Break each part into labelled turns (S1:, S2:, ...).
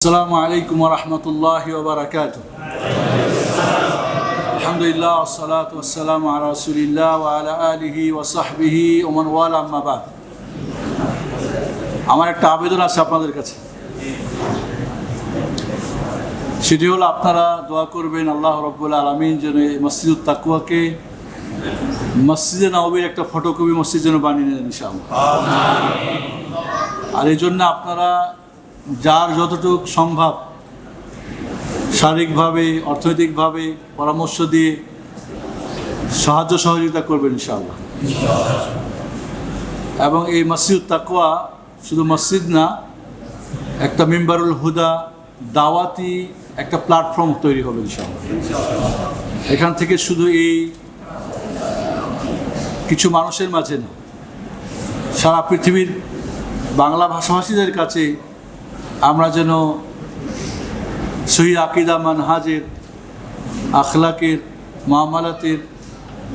S1: আসসালামু আলাইকুম ওয়া রাহমাতুল্লাহি ওয়া বারাকাতুহু। আলহামদুলিল্লাহ ওয়াসসালাতু ওয়াসসালামু আলা রাসূলিল্লাহ ওয়া আলা আলিহি ওয়া সাহবিহি ওয়া মান ওয়ালা, আম্মা বাদ। আমার একটা আবেদন আছে আপনাদের কাছে, সেটি হলো আপনারা দোয়া করবেন আল্লাহ রাব্বুল আলামিন যেন এই মসজিদুত তাকওয়াকে মসজিদে নববীর একটা ফটোকপি মসজিদ যেন বানিয়ে নেন ইনশাআল্লাহ। আর এই জন্য আপনারা যার যতটুকু সম্ভব শারীরিকভাবে, অর্থনৈতিকভাবে পরামর্শ দিয়ে সাহায্য সহযোগিতা করবেন ইনশাআল্লাহ। এবং এই মসজিদ তাকওয়া শুধু মসজিদ না, একটা মিম্বারুল হুদা দাওয়াতি একটা প্ল্যাটফর্ম তৈরি হবে ইনশাআল্লাহ। এখান থেকে শুধু এই কিছু মানুষের মাঝে না, সারা পৃথিবীর বাংলা ভাষাভাষীদের কাছে আমরা যেন সহি আকিদা, মানহাজের, আখলাকের, মুআমালাতের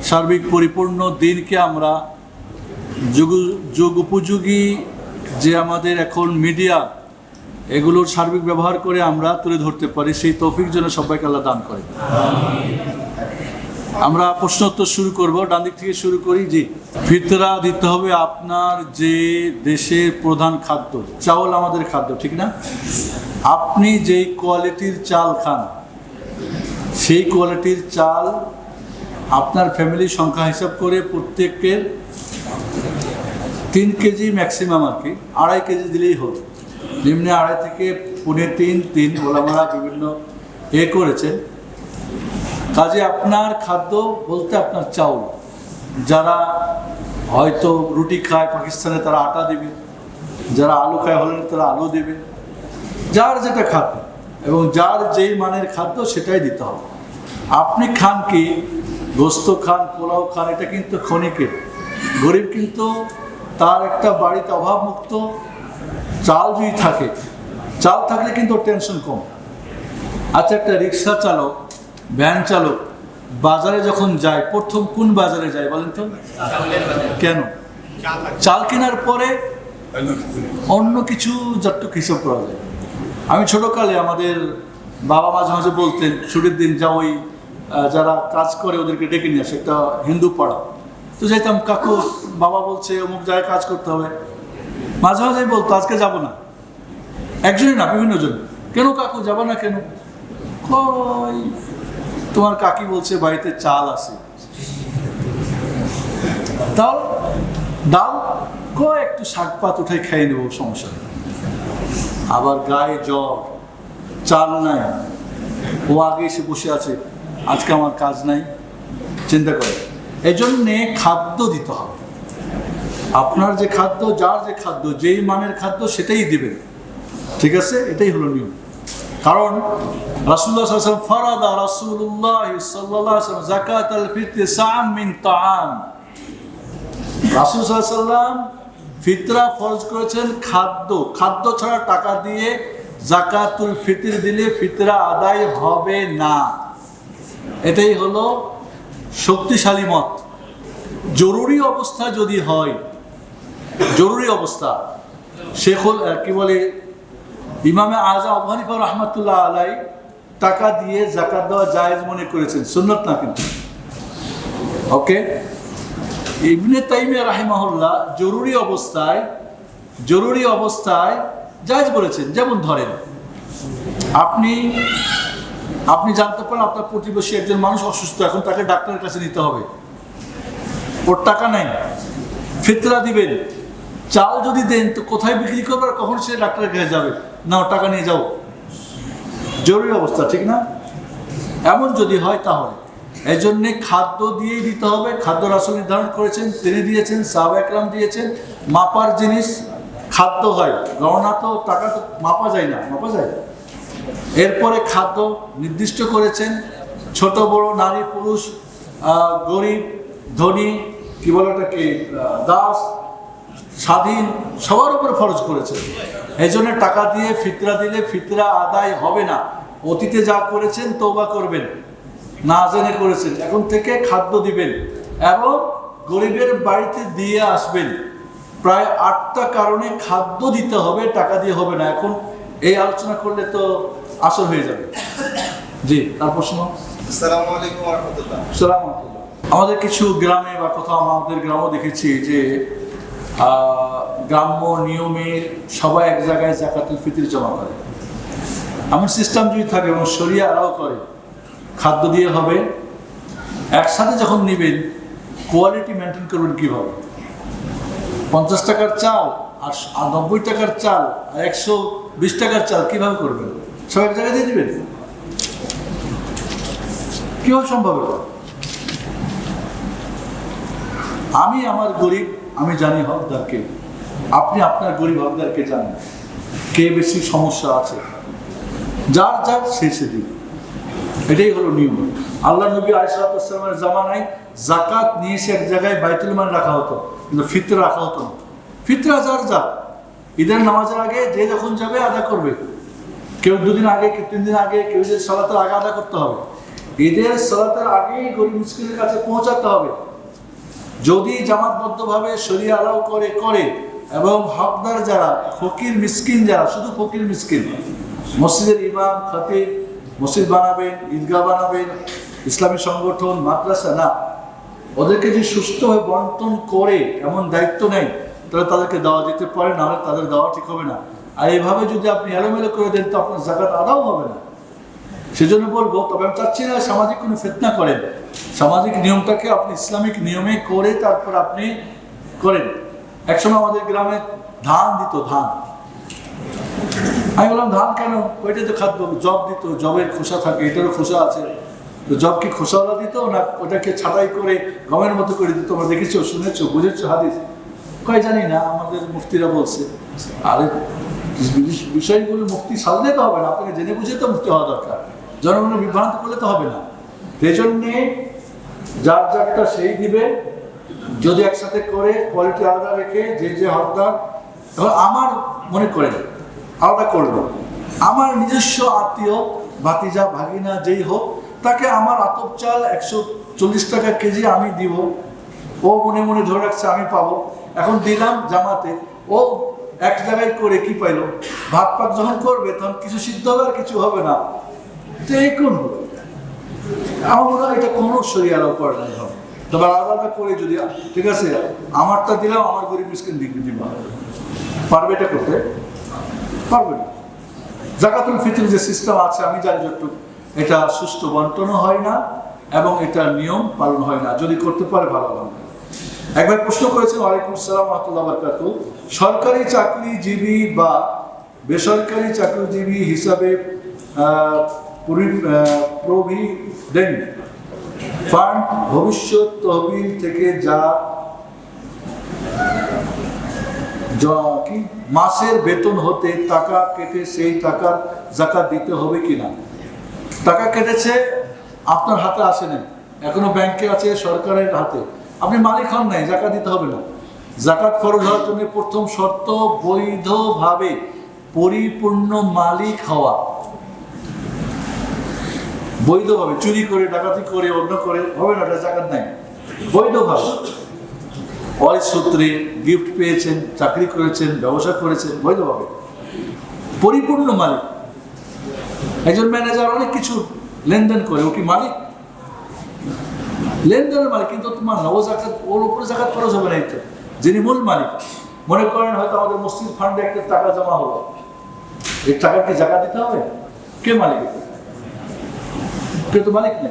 S1: সার্বিক পরিপূর্ণ দিনকে আমরা যুগ উপযোগী যে আমাদের এখন মিডিয়া, এগুলোর সার্বিক ব্যবহার করে আমরা তুলে ধরতে পারি, সেই তৌফিক যেন সবাইকে আল্লাহ দান করে। আমরা প্রশ্ন উত্তর শুরু করব, ডান দিক থেকে শুরু করি। জি, ফিতরা দিতে হবে আপনার যে দেশের প্রধান খাদ্য, চাউল আমাদের খাদ্য, ঠিক না? আপনি যেই কোয়ালিটির চাল খান, সেই কোয়ালিটির চাল আপনার ফ্যামিলির সংখ্যা হিসাব করে প্রত্যেকের 3 কেজি ম্যাক্সিমাম, আর কি 2.5 কেজি দিলেই হলো। নিম্নে 2.5 থেকে 3.5 ওলামারা বিভিন্ন করেছেন। কাজে আপনার খাদ্য বলতে আপনার চাউল, যারা হয়তো রুটি খায় পাকিস্তানে তারা আটা দেবে, যারা আলু খায় হলেন তারা আলু দেবে, যার যেটা খাদ্য এবং যার যেই মানের খাদ্য সেটাই দিতে হবে। আপনি খান কি, গোস্ত খান, পোলাও খান, এটা কিন্তু ক্ষণিকের। গরিব কিন্তু তার একটা বাড়িতে অভাবমুক্ত চাল যদি থাকে, চাল থাকলে কিন্তু টেনশন কম। আচ্ছা, একটা রিক্সা চালক, ভ্যান চালক বাজারে যখন যায়, প্রথম কোন বাজারে যায় বলেন তো? কেন? চাল কেনার পরে অন্য কিছু যতটুকু হিসাব করা যায়। আমি ছোটকালে আমাদের বাবা মাঝে মাঝে বলতেন, ছুটির দিন যা ওই যারা কাজ করে ওদেরকে ডেকে নিয়ে আসে, একটা হিন্দু পাড়া, তো যাইতাম, কাকু বাবা বলছে অমুক জায়গায় কাজ করতে হবে। মাঝে মাঝেই বলতো আজকে যাব না, একজনই না, বিভিন্ন জন। কেন কাকু যাবো না কেন? কই তোমার কাকি বলছে বাড়িতে চাল আছে, তাও ডাল কয় একটু শাক পাত উঠাই খাইয়ে নেবো, সমস্যা নেই। আবার গায়ে জ্বর, চাল নাই, ও আগে এসে বসে আছে, আজকে আমার কাজ নাই, চিন্তা করে। এই জন্যে খাদ্য দিতে হবে। আপনার যে খাদ্য, যার যে খাদ্য, যেই মানের খাদ্য সেটাই দিবেন, ঠিক আছে? এটাই হলো নিয়ম। কারণ রাসূলুল্লাহ সাল্লাল্লাহু আলাইহি ওয়াসাল্লাম ফারাদা রাসূলুল্লাহ সাল্লাল্লাহু আলাইহি ওয়াসাল্লাম যাকাতাল ফিতরি সা'আম মিন তা'আম। রাসূল সাল্লাল্লাহু আলাইহি ওয়াসাল্লাম ফিতরা ফরজ করেছেন খাদ্য, খাদ্য ছাড়া টাকা দিয়ে যাকাতুল ফিতর দিলে ফিতরা আদায় হবে না। এটাই হলো শক্তিশালী মত। জরুরি অবস্থা যদি হয়, জরুরি অবস্থা, শেখুল কি বলে ইমামে আযম আবু হানিফা রাহমাতুল্লাহ আলাইহি টাকা দিয়ে যাকাত দেওয়া জায়েজ মনে করেছেন, সুন্নাত না কিন্তু। ওকে, ইবনে তাইমিয়া রাহিমাহুল্লাহ জরুরি অবস্থায় জায়েজ বলেছেন। যেমন ধরেন আপনি জানতে পারেন আপনার প্রতিবেশী একজন মানুষ অসুস্থ, এখন তাকে ডাক্তারের কাছে নিতে হবে, ওর টাকা নাই, ফিতরা দিবেন। চাল যদি দেন তো কোথায় বিক্রি করবে আর কখন সে ডাক্তারের কাছে যাবে? না, ও টাকা নিয়ে যাও, জরুরি অবস্থা, ঠিক না? এমন যদি হয় তাহলে এই জন্যে খাদ্য দিয়েই দিতে হবে। খাদ্য রাসূল নির্ধারণ করেছেন, তিনি দিয়েছেন, সাহাবা একরাম দিয়েছেন। মাপার জিনিস খাদ্য হয়, গহনা তো টাকা তো মাপা যায় না, মাপা যায়। এরপরে খাদ্য নির্দিষ্ট করেছেন, ছোট বড়, নারী পুরুষ, গরিব ধনী, কি বলে ওটাকে, দাস স্বাধীন, সবার উপরে ফরজ করেছেন। এই জন্য টাকা দিয়ে ফিতরা দিলে ফিতরা আদায় হবে না। অতীতে যা করেছেন তওবা করবেন, না জেনে করেছেন, এখন থেকে খাদ্য দিবেন এবং গরিবের বাড়িতে দিয়ে আসবেন। প্রায় 8টা কারণে খাদ্য দিতে হবে, টাকা দিয়ে হবে না। এখন এই আলোচনা করলে তো আসর হয়ে যাবে। জি, তার প্রশ্ন।
S2: আসসালামু আলাইকুম ওয়া রাহমাতুল্লাহ।
S1: আসসালামু আলাইকুম। আমাদের কিছু গ্রামে বা কোথাও আমাদের গ্রামও দেখেছি যে গ্রাম্য নিয়মে সবাই এক জায়গায় যাকাতুল ফিতর জমা করে। এমন সিস্টেম যদি থাকে এবং শরিয়া অ্যালাউ করে, খাদ্য দিয়ে হবে, একসাথে যখন নেবেন কোয়ালিটি মেনটেন করবেন কীভাবে? 50 টাকার চাল আর 90 টাকার চাল আর 120 টাকার চাল কীভাবে করবেন? সব এক জায়গায় দিয়ে দেবেন? কীভাবে সম্ভব? আমি আমার গরিব আমি জানি হকদারকে, আপনি আপনার গরিব হকদারকে জানেন, কে বেশি সমস্যা আছে, যার যার শেষে দিন। এটাই হলো নিয়ম। আল্লাহ নবী আলাইহিসসালামের জামানায় যাকাত নিয়ে এসে এক জায়গায় বাইতুল মাল রাখা হতো, কিন্তু ফিতর রাখা হতো না। ফিতরা যার যার, ঈদের নামাজের আগে যে যখন যাবে আদা করবে, কেউ 2 দিন আগে, কেউ 3 দিন আগে, কেউ ঈদের সালাতের আগে আদা করতে হবে। ঈদের সালাতের আগেই গরিব মিসকিনের কাছে পৌঁছাতে হবে। যদি জামাতবদ্ধভাবে শরিয়া অ্যালাউ করে এবং হকদার যারা, ফকির মিসকিন যারা, শুধু ফকির মিসকিন, মসজিদের ইমাম খতিব মসজিদ বানাবেন, ঈদগাহ বানাবেন, ইসলামী সংগঠন, মাদ্রাসা, না, ওদেরকে যে সুষ্ঠুভাবে বন্টন করে এমন দায়িত্ব নেই, তাহলে তাদেরকে দেওয়া যেতে পারে, নাহলে তাদের দেওয়া ঠিক হবে না। আর এইভাবে যদি আপনি এলোমেলো করে দেন তো আপনার যাকাত আদাও হবে না। সেজন্য বলবো, তবে আমি চাচ্ছি না সামাজিক কোনো ফিতনা করেন। সামাজিক নিয়মটাকে আপনি ইসলামিক নিয়মে করে তারপর আপনি করেন। একসময় আমাদের গ্রামে ধান দিত, ধান। আমি বললাম ধান কেন? ওইটা তো খাদ্য। জব দিত, জবের খোসা থাকে, এটারও খোসা আছে, তো জব কি খোসাওয়ালা দিত না ওটাকে ছাঁটাই করে গমের মতো করে দিত? তোমরা দেখেছো, শুনেছো, বুঝেছো হাদিস? কয় জানি না, আমাদের মুফতিরা বলছে। আরে বিষয়গুলো মুফতি সাজলে তো হবে না, আপনাকে জেনে বুঝে তো মুফতি হওয়া দরকার। জনগণের বিভ্রান্ত করলে তো হবে না। সেই জন্যে যার যারটা সেই দিবে। যদি একসাথে করে কোয়ালিটি আলাদা রেখে যে হকদার, তখন আমার মনে করেন আলাদা করলো, আমার নিজস্ব আত্মীয় ভাতিজা ভাগিনা যেই হোক, তাকে আমার আতপ চাল 140 টাকা কেজি আমি দিব। ও মনে মনে ধরে রাখছে আমি পাবো। এখন দিলাম জামাতে, ও এক জায়গায় করে কি পাইলো? ভাত পাক যখন করবে তখন কিছু সিদ্ধ হবে আর কিছু হবে না। তো এই কোন, আমার মনে হয় এটা কোনো শরিয়া অ্যালাউ করে না হবে। তবে আলাদা করে যদি, ঠিক আছে, আমারটা দিলাম, আমার গরিব মিসকিন দিবা, পারবে এটা করতে? পারবে না। যাকাতুল ফিতর যে সিস্টেম আছে আমি জানি যতটুকু, এটা সুষ্ঠু বন্টনও হয় না এবং এটা নিয়ম পালন হয় না। যদি করতে পারে ভালো হবে। একবার প্রশ্ন করেছেন, ওয়ালাইকুম আসসালাম ওয়া রাহমাতুল্লাহি ওয়া বারাকাতুহু, সরকারি চাকরিজীবী বা বেসরকারি চাকরিজীবী হিসাবে প্রভিডেন্ট ফান্ড ভবিষ্যৎ তহবিল থেকে যা কি মাসের বেতন হতে টাকা কেটে সেই টাকার যাকাত দিতে হবে কিনা? টাকা কেটেছে, আপনার হাতে আসে না, এখনো ব্যাংকে আছে, সরকারের হাতে, আপনি মালিক হন নাই, যাকাত দিতে হবে না। যাকাত ফরজ হওয়ার জন্য প্রথম শর্ত বৈধভাবে পরিপূর্ণ মালিক হওয়া। বৈধভাবে, চুরি করে, ডাকাতি করে, অন্য করে হবে না, যাকাত নাই। বৈধভাবে, অয় সূত্রে গিফট পেয়েছেন, চাকরি করেছেন, ব্যবসা করেছেন, বৈধভাবে পরিপূর্ণ মালিক। একজন ম্যানেজার অনেক কিছু লেনদেন করে, ও কি মালিক? লেনদেনের মালিক, কিন্তু তোমার না, ও যাকাত, ওর উপরে যাকাত খরচ হবে না। এটা যিনি মূল মালিক, মনে করেন হয়তো আমাদের মসজিদ ফান্ডে একটা টাকা জমা হলো, এই টাকাকে যাকাত দিতে হবে? কে মালিক? কেউ তো মালিক না,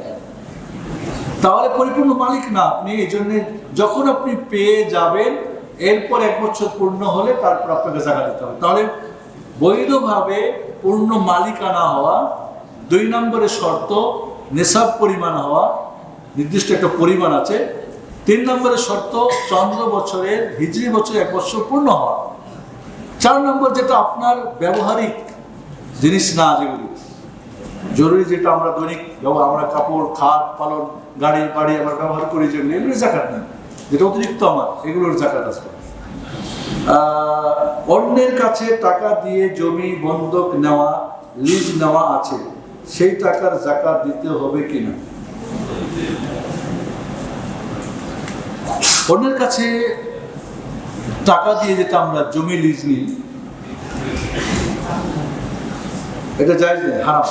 S1: তাহলে পরিপূর্ণ মালিক না আপনি। এই জন্য যখন আপনি পেয়ে যাবেন, এরপর 1 বছর পূর্ণ হলে তারপর আপনাকে যাকাত দিতে হবে। তাহলে বৈধভাবে পূর্ণ মালিকানা হওয়া। 2 নম্বরের শর্ত নেশাব পরিমাণ হওয়া, নির্দিষ্ট একটা পরিমাণ আছে। 3 নম্বরের শর্ত চন্দ্র বছরের, হিজরি বছরে 1 বছর পূর্ণ হওয়া। 4 নম্বর যেটা আপনার ব্যবহারিক জিনিস না, যেগুলি জরুরি, যেটা আমরা দৈনিক আমরা কাপড়, খাট, পালন, গাড়ি বাড়ি আমরা ব্যবহার করি, যেগুলি, এগুলোর যাকাত নেই। যেটা অতিরিক্ত আমার, এগুলোর যাকাত আছে। অন্যের কাছে টাকা দিয়ে জমি বন্ধক নেওয়া, লিজ নেওয়া আছে, সেই টাকার যাকাত দিতে হবে কিনা? অন্যের কাছে টাকা দিয়ে যেটা আমরা জমি লিজ নিই, এটা জায়েজ নেই, হারাম।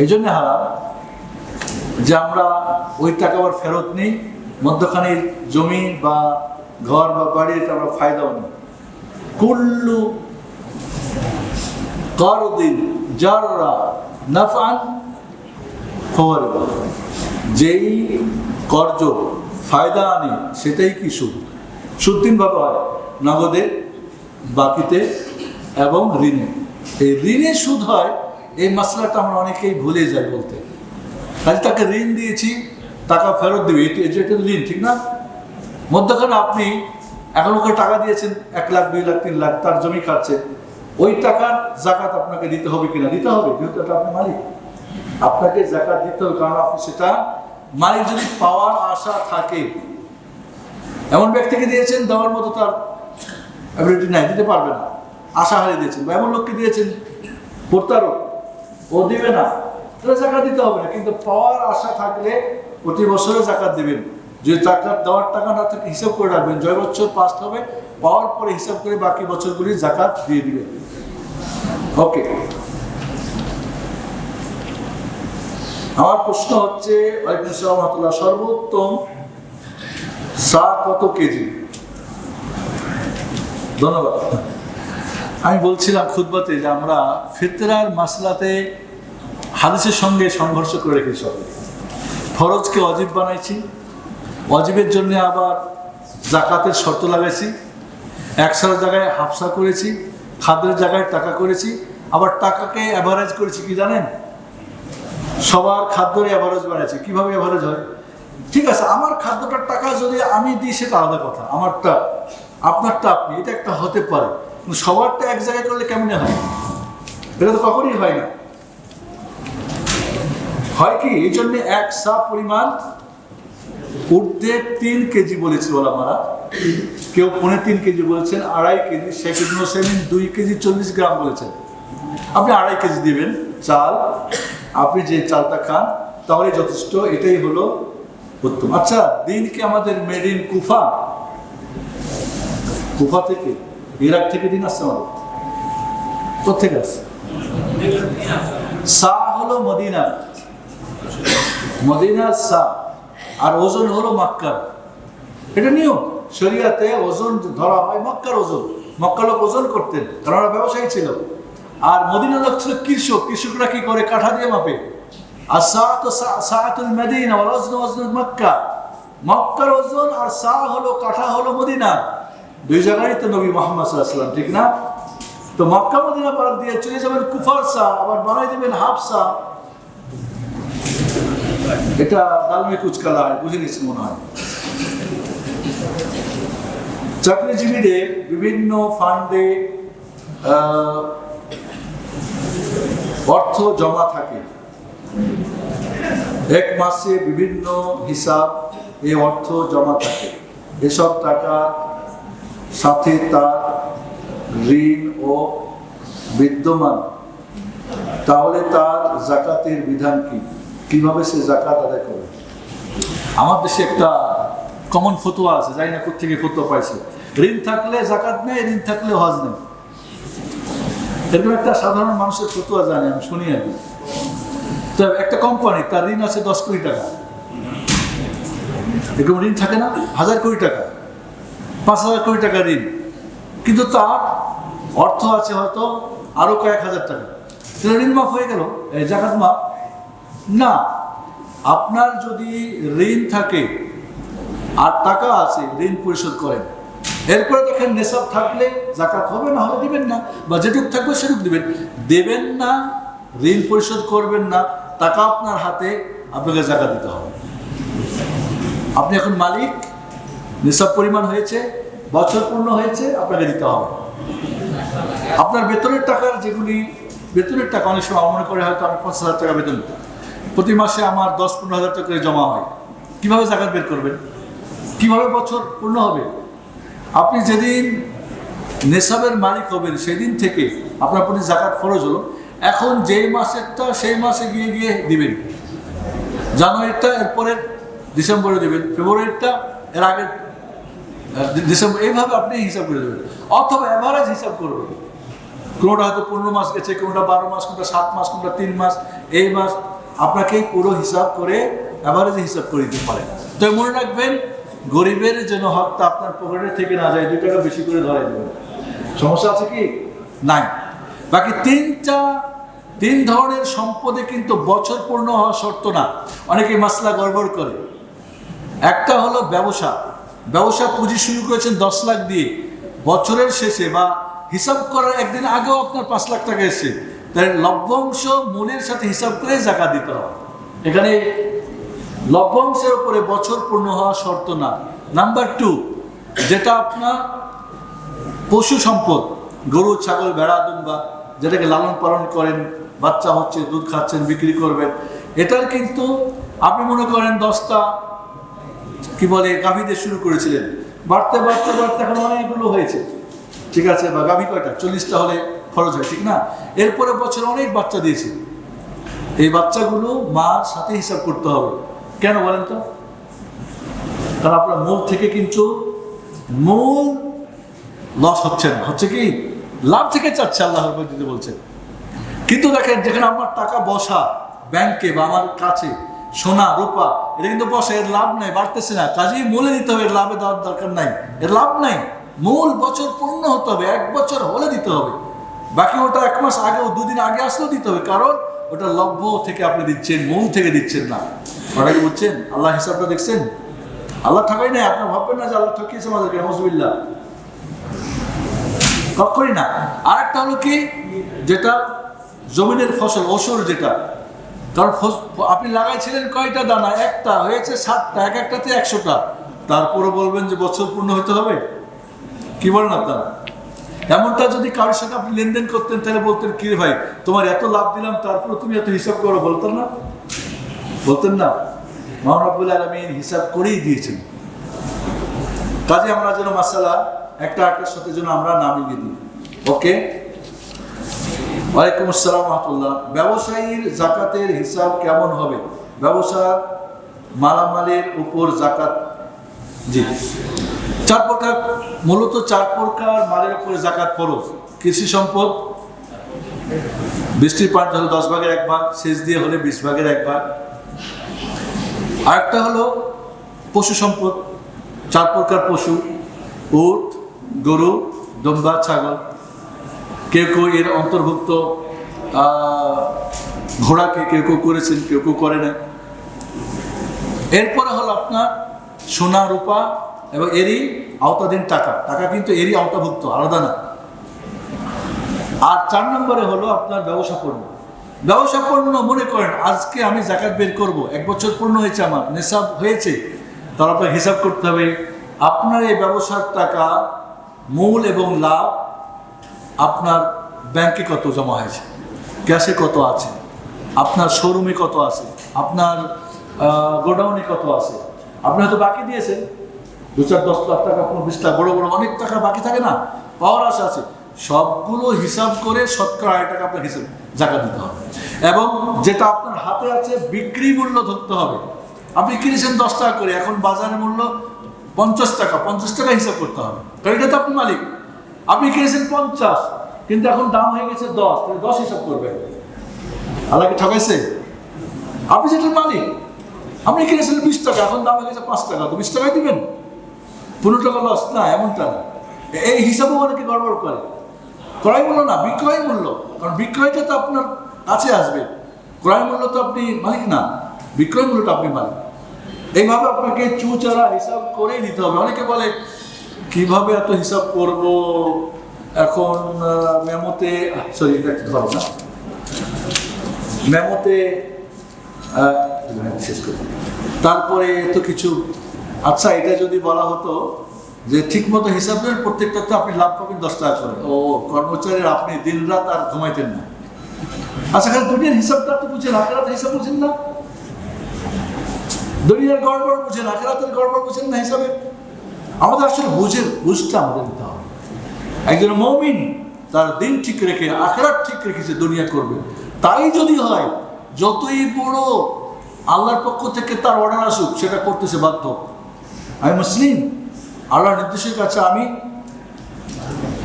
S1: এই জন্য হারাম যে আমরা ওই টাকা আবার ফেরত নিই, মধ্যখানের জমি বা ঘর বা বাড়ি এটা আমরা ফায়দাও নিই। কুল্লু কারদিন জাররা নাফআন ফাহুয়া রিবা, যেই কর্জ ফায়দা আনে সেটাই কি সুদ। সুদ তিনভাবে হয়: নগদে, বাকিতে এবং ঋণে। এই ঋণে সুদ হয়, এই মশলাটা আমরা অনেকেই ভুলে যাই বলতে। আজ তাকে ঋণ দিয়েছি, টাকা ফেরত দেবে, এটা ঋণ, ঠিক না? মধ্যখানে আপনি এখন ওকে টাকা দিয়েছেন 1 লাখ, 2 লাখ, 3 লাখ, তার জমি খাচ্ছে, ওই টাকার জাকাত আপনাকে দিতে হবে কিনা? দিতে হবে, যেহেতু এটা আপনি মালিক, আপনাকে জাকাত দিতে হবে। কারণ আপনি সেটা মালিক যদি পাওয়ার আশা থাকে, এমন ব্যক্তিকে দিয়েছেন দেওয়ার মতো তার অ্যাবিলিটি নাই, দিতে পারবে না, আশা হারিয়ে দিয়েছেন, বা এমন লোককে দিয়েছেন প্রতারক, ও দিবে না, তাহলে জাকাত দিতে হবে না। কিন্তু পাওয়ার আশা থাকলে প্রতি বছরে জাকাত দেবেন। যে জাকাত দেওয়ার টাকা না থাকে হিসাব করে রাখবেন, যে বছর পাস হবে পাওয়ার পরে হিসাব করে বাকি বছরগুলি জাকাত দিয়ে দিবেন। ওকে, আমার প্রশ্ন হচ্ছে, ওয়ালাইকুম আসসালাম ওয়া রাহমাতুল্লাহ, সর্বোত্তম চা কত কেজি? ধন্যবাদ। আমি বলছিলাম খুতবাতে যে আমরা ফিতরার মাসলাতে হাদিসের সঙ্গে সংঘর্ষ করে রেখেছি। সব ফরজকে ওয়াজিব বানাইছি, ওয়াজিবের জন্য আবার জাকাতের শর্ত লাগাইছি, একশার জায়গায় হাফসা করেছি, খাদ্যের জায়গায় টাকা করেছি, আবার টাকাকে অ্যাভারেজ করেছি। কি জানেন? সবার খাদ্যের অ্যাভারেজ বানিয়েছি। কিভাবে অ্যাভারেজ হয়? ঠিক আছে, আমার খাদ্যটার টাকা যদি আমি দিই সেটা আলাদা কথা, আমারটা আপনারটা আপনি, এটা একটা হতে পারে, কিন্তু সবারটা এক জায়গায় করলে কেমনে হয়? এটা তো কখনই হয় না। হয় কি, এই জন্য 1 সা পরিমাণ ঊর্ধ্বে 3 কেজি বলেছিল ওলামারা, কেউ 3.5 কেজি বলেছেন, 2.5 কেজি, শেখ ইবনে উসাইমিন 2 কেজি 40 গ্রাম বলেছেন। আপনি 2.5 কেজি দিবেন চাল, আপনি যে চালটা খান তাহলে যথেষ্ট, এটাই হলো উত্তম। আচ্ছা, দিন কি আমাদের মেড ইন কুফা? কুফা থেকে, ইরাক থেকে দিন আসছে আমাদের? কোথেকে আসছে? সা হলো মদিনা, মদিনার সা, আর ওজন হলো মক্কার। এটা নিয়ম, শরিয়াতে ওজন ধরা হয় মক্কার ওজন। মক্কার লোক ওজন করতেন, কারণ ওরা ব্যবসায়ী ছিল। আর মদিনার লোক ছিল কৃষক, কৃষকরা কি করে? কাঠা দিয়ে মাপে। আর সাআতুল মদিনা ওয়াল ওয়াজনু ওয়াজনুল মক্কা, মক্কার ওজন আর সা হলো কাঠা হলো মদিনা। 2 জায়গায় তো নবী মুহাম্মদ সাল্লাল্লাহু আলাইহি ওয়াসাল্লাম, ঠিক না? তো মক্কা মদিনা পার দিয়ে চলে যাবেন কুফার সা, আবার বানাই দেবেন হাফ সা। এটা দালমে কুচকালা হয়, বুঝে নিচ্ছি মনে হয়। চাকরিজীবীদের বিভিন্ন ফান্ডে অর্থ জমা থাকে, 1 মাসে বিভিন্ন হিসাব এই অর্থ জমা থাকে। এসব টাকার সাথে তার ঋণ ও বিদ্যমান, তাহলে তার জাকাতের বিধান কি? কিভাবে সে জাকাত আদায় করবে? আমার দেশে একটা কমন ফতোয়া আছে, জানি না কোথেকে ফতোয়া পাইছে, ঋণ থাকলে জাকাত নেই, ঋণ থাকলে হজ নেই। এরকম একটা সাধারণ মানুষের ফতোয়া জানি, আমি শুনি আর কি। তো একটা কোম্পানি, তার ঋণ আছে 10 কোটি টাকা, এরকম ঋণ থাকে না? 1000 কোটি টাকা, 5000 কোটি টাকা ঋণ, কিন্তু তার অর্থ আছে হয়তো আরো কয়েক হাজার টাকা। তাহলে ঋণ মাফ হয়ে গেল, জাকাত মাফ না। আপনার যদি ঋণ থাকে আর টাকা আছে, ঋণ পরিশোধ করেন, এরপরে দেখেন নেশাব থাকলে জাকাত হবে, না হলে দিবেন না, বা যেটুক থাকবে সেটুক দিবেন। দেবেন না, ঋণ পরিশোধ করবেন না, টাকা আপনার হাতে, আপনাকে জাকাত দিতে হবে। আপনি এখন মালিক, নেশাব পরিমাণ হয়েছে, বছর পূর্ণ হয়েছে, আপনাকে দিতে হবে। আপনার বেতনের টাকার যেগুলি, বেতনের টাকা অনেক সময় মনে করে হয়তো আমি 50,000 টাকা বেতন, প্রতি মাসে আমার 10-15 হাজার টাকা করে জমা হয়, কিভাবে জাকাত বের করবেন? কিভাবে বছর পূর্ণ হবে? আপনি যেদিন নেশাবের মালিক হবেন সেদিন থেকে আপনার প্রতি জাকাত ফরজ হলো। এখন যেই মাসেরটা সেই মাসে গিয়ে গিয়ে দিবেন, জানুয়ারিটা এরপরে ডিসেম্বরে দেবেন, ফেব্রুয়ারিটা এর আগে ডিসেম্বর, এইভাবে আপনি হিসাব করে দেবেন, অথবা অ্যাভারেজ হিসাব করবেন। কোনোটা হয়তো 15 মাস গেছে, কোনোটা 12 মাস, কোনোটা 7 মাস, কোনোটা 3 মাস, এই মাস আপনাকে পুরো হিসাব করে অ্যাভারেজে হিসাব করে দিতে পারে। তো মনে রাখবেন, গরিবের যেন হকটা আপনার পকেটে থেকে না যায়, 2 টাকা বেশি করে ধরে দেবেন। সমস্যা আছে কি? নাই। বাকি 3 ধরনের সম্পদে কিন্তু বছর পূর্ণ হওয়া শর্ত না। অনেকে মাসলা গড়বড় করে। একটা হলো ব্যবসা পুঁজি শুরু করেছেন 10 লাখ দিয়ে, বছরের শেষে বা হিসাব করার একদিন আগেও আপনার 5 লাখ টাকা এসেছে, তাই লভ্যাংশ মূলের সাথে হিসাব করে জাকাত দিতে হবে। এখানে লভ্যাংশের উপরে বছর পূর্ণ হওয়া শর্ত না। নাম্বার 2, যেটা আপনার পশু সম্পদ, গরু, ছাগল, ভেড়া, দুম্বা, যেটাকে লালন পালন করেন, বাচ্চা হচ্ছে, দুধ খাচ্ছেন, বিক্রি করবেন, এটার কিন্তু আপনি মনে করেন 10টা কি বলে গাভী দিয়ে শুরু করেছিলেন, বাড়তে বাড়তে বাড়তে এখন অনেকগুলো হয়েছে, ঠিক আছে, বা গাভী কয়টা 40টা হলে খরচ হয়, ঠিক না? এরপরে বছরে অনেক বাচ্চা দিয়েছে, এই বাচ্চাগুলো মার সাথে হিসাব করতে হবে। কেন বলেন তো? কারণ আপনার মূল থেকে কিন্তু মূল লস হচ্ছে না, হচ্ছে কি লাভ থেকে চাচ্ছে আল্লাহ দিতে বলছেন। কিন্তু দেখেন, যেখানে আমার টাকা বসা ব্যাংকে বা আমার কাছে সোনা রূপা, এটা কিন্তু বসে, এর লাভ নাই, বাড়তেছে না, কাজেই মূলে দিতে হবে, এর লাভে দেওয়ার দরকার নাই, এর লাভ নাই। মূল বছর পূর্ণ হতে হবে, 1 বছর হলে দিতে হবে। বাকি ওটা 1 মাস আগেও 2 দিন আগে আসলেও দিতে হবে, কারণ ওটা লভ্য থেকে আপনি দিচ্ছেন, মূল থেকে দিচ্ছেন না। ওটা কি বুঝছেন? আল্লাহ হিসাবটা দেখছেন? আল্লাহ ঠকাই নাই। আপনার ভাববেন না যে আল্লাহ ঠকিয়েছে আমাদেরকে, নাউযুবিল্লাহ, কখনই না। আর একটা হলো কি, যেটা জমিনের ফসল, ওসর, যেটা, কারণ আপনি লাগাইছিলেন কয়টা দানা, একটা হয়েছে 7টা, এক একটাতে 100টা, তারপরে বলবেন যে বছর পূর্ণ হতে হবে? কি বলেন আপনারা? এমনটা যদি কারোর সাথে আপনি লেনদেন করতেন, তাহলে বলতেন, কি রে ভাই, তোমার এত লাভ দিলাম, তারপরে তুমি এত হিসাব করো, বলতেন না? বলতেন না? মহান রব্বুল আলামিন হিসাব করেই দিয়েছেন। কাজে আমরা যেন মাসালা একটা আরেকটার সাথে যেন আমরা না মিলিয়ে দিই। ওকে, ওয়ালাইকুম আসসালাম রাহমাতুল্লাহ। ব্যবসায়ীর জাকাতের হিসাব কেমন হবে? ব্যবসার মালামালের উপর জাকাত, জি, 4 প্রকার, মূলত 4 প্রকার মালের উপরে জাকাত ফরজ। কৃষি সম্পদ, বৃষ্টির পানি হলে 10 ভাগের 1 ভাগ, সেচ দিয়ে হলে 20 ভাগের 1 ভাগ। আরেকটা হলো পশু সম্পদ, 4 প্রকার পশু, উট, গরু, দুম্বা, ছাগল। কেউ কেউ এর অন্তর্ভুক্ত ঘোড়াকে কেউ কেউ করেছেন, কেউ কেউ করে না। এরপরে হলো আপনার সোনা রূপা এবং এরই আওতাধীন টাকা, কিন্তু এরই আওতাভুক্ত, আলাদা না। আর 4 নম্বরে হলো আপনার ব্যবসা পণ্য। ব্যবসা পণ্য, মনে করেন আজকে আমি জাকাত বের করব, 1 বছর পূর্ণ হয়েছে, আমার নিসাব হয়েছে, তার আপনার হিসাব করতে হবে আপনার এই ব্যবসার টাকা, মূল এবং লাভ, আপনার ব্যাংকে কত জমা হয়েছে, ক্যাশে কত আছে, আপনার শোরুমে কত আছে, আপনার গোডাউনে কত আছে। আপনি হয়তো বাকি দিয়েছেন 2-4-10 লাখ টাকা, 20 লাখ, বড় বড় অনেক টাকা বাকি থাকে না, পাওয়ার আশা আছে, সবগুলো হিসাব করে শতকরা 1 টাকা আপনার হিসাব জাকাত দিতে হবে। এবং যেটা আপনার হাতে আছে বিক্রি মূল্য ধরতে হবে। আপনি কিনেছেন 10 টাকা করে, এখন বাজারের মূল্য 50 টাকা, 50 টাকা হিসাব করতে হবে, কারণ এটা তো আপনি মালিক। আপনি কিনেছেন 50, কিন্তু এখন দাম হয়ে গেছে 10, তাহলে 10 হিসাব করবেন। আল্লাহকে ঠকাইছে? আপনি যেটা মালিক, আপনি কিনেছেন 20 টাকা, এখন দাম হয়ে গেছে 5 টাকা, তো 20 টাকাই দিবেন, 15 টাকা লস না, এমনটা না। এই হিসাবেও অনেকে গড়বড় করে। ক্রয় মূল্য না, বিক্রয় মূল্য, কারণ বিক্রয়টা তো আপনার কাছে আসবে, ক্রয় মূল্য তো আপনি মালিক না, বিক্রয় মূল্যটা আপনি মালিক। এইভাবে আপনাকে চুচারা হিসাব করেই নিতে হবে। অনেকে বলে কিভাবে এত হিসাব করব, এখন মেমোতে, সরি এটা ধরো না, মেমোতে শেষ করি, তারপরে তো কিছু। আচ্ছা, এটা যদি বলা হতো যে ঠিক মতো হিসাব দেন, প্রত্যেকটাতে আপনি লাভ পাবেন 10 টাকা করে, ও কর্মচারীর আপনি দিন রাত আর ঘুমাইতেন না। আচ্ছা, খালি দুনিয়ার হিসাবটা তো বুঝেন, আখেরাতের হিসাব বুঝেন না? দুনিয়ার গড়বড় বুঝেন, আখেরাতের গড়বড় বুঝেন না হিসাবে? আমাদের আসলে বুঝতে আমাদের দিতে হবে। একজন মুমিন তার দিন ঠিক রেখে আখেরাত ঠিক রেখেছে, দুনিয়া করবে। তাই যদি হয়, যতই বড় আল্লাহর পক্ষ থেকে তার অর্ডার আসুক, সেটা করতেছে বাধ্য। আমি মুসলিম, আল্লাহর নির্দেশের কাছে আমি,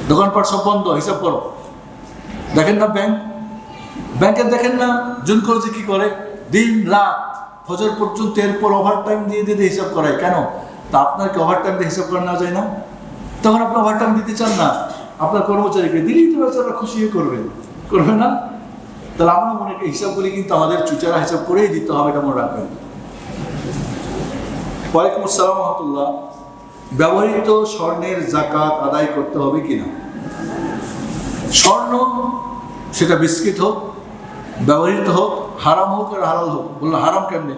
S1: দোকানপাট সব বন্ধ, হিসাব করো, দেখেন না ব্যাংকে দেখেন না জুন কলেজে কি করে, দিন রাত ফজর পর্যন্ত, এরপর ওভার টাইম দিয়ে হিসাব করায়। কেন? তা আপনাকে ওভার টাইম দিয়ে হিসাব করা না যায় না? তখন আপনি ওভার টাইম দিতে চান না, আপনার কর্মচারীকে দিলেই তো বেচারা খুশি করবে না? তাহলে আমরা মনে করি হিসাবগুলি কিন্তু আমাদের চুচারা হিসাব করেই দিতে হবে, এটা মনে রাখবেন। ওয়ালাইকুম আসসালাম রহমতুল্লাহ। ব্যবহৃত স্বর্ণের যাকাত আদায় করতে হবে কিনা? স্বর্ণ সেটা বিস্কিট হোক, ব্যবহৃত হোক, হারাম হোক আর হালাল হোক। বললো হারাম কেমনে?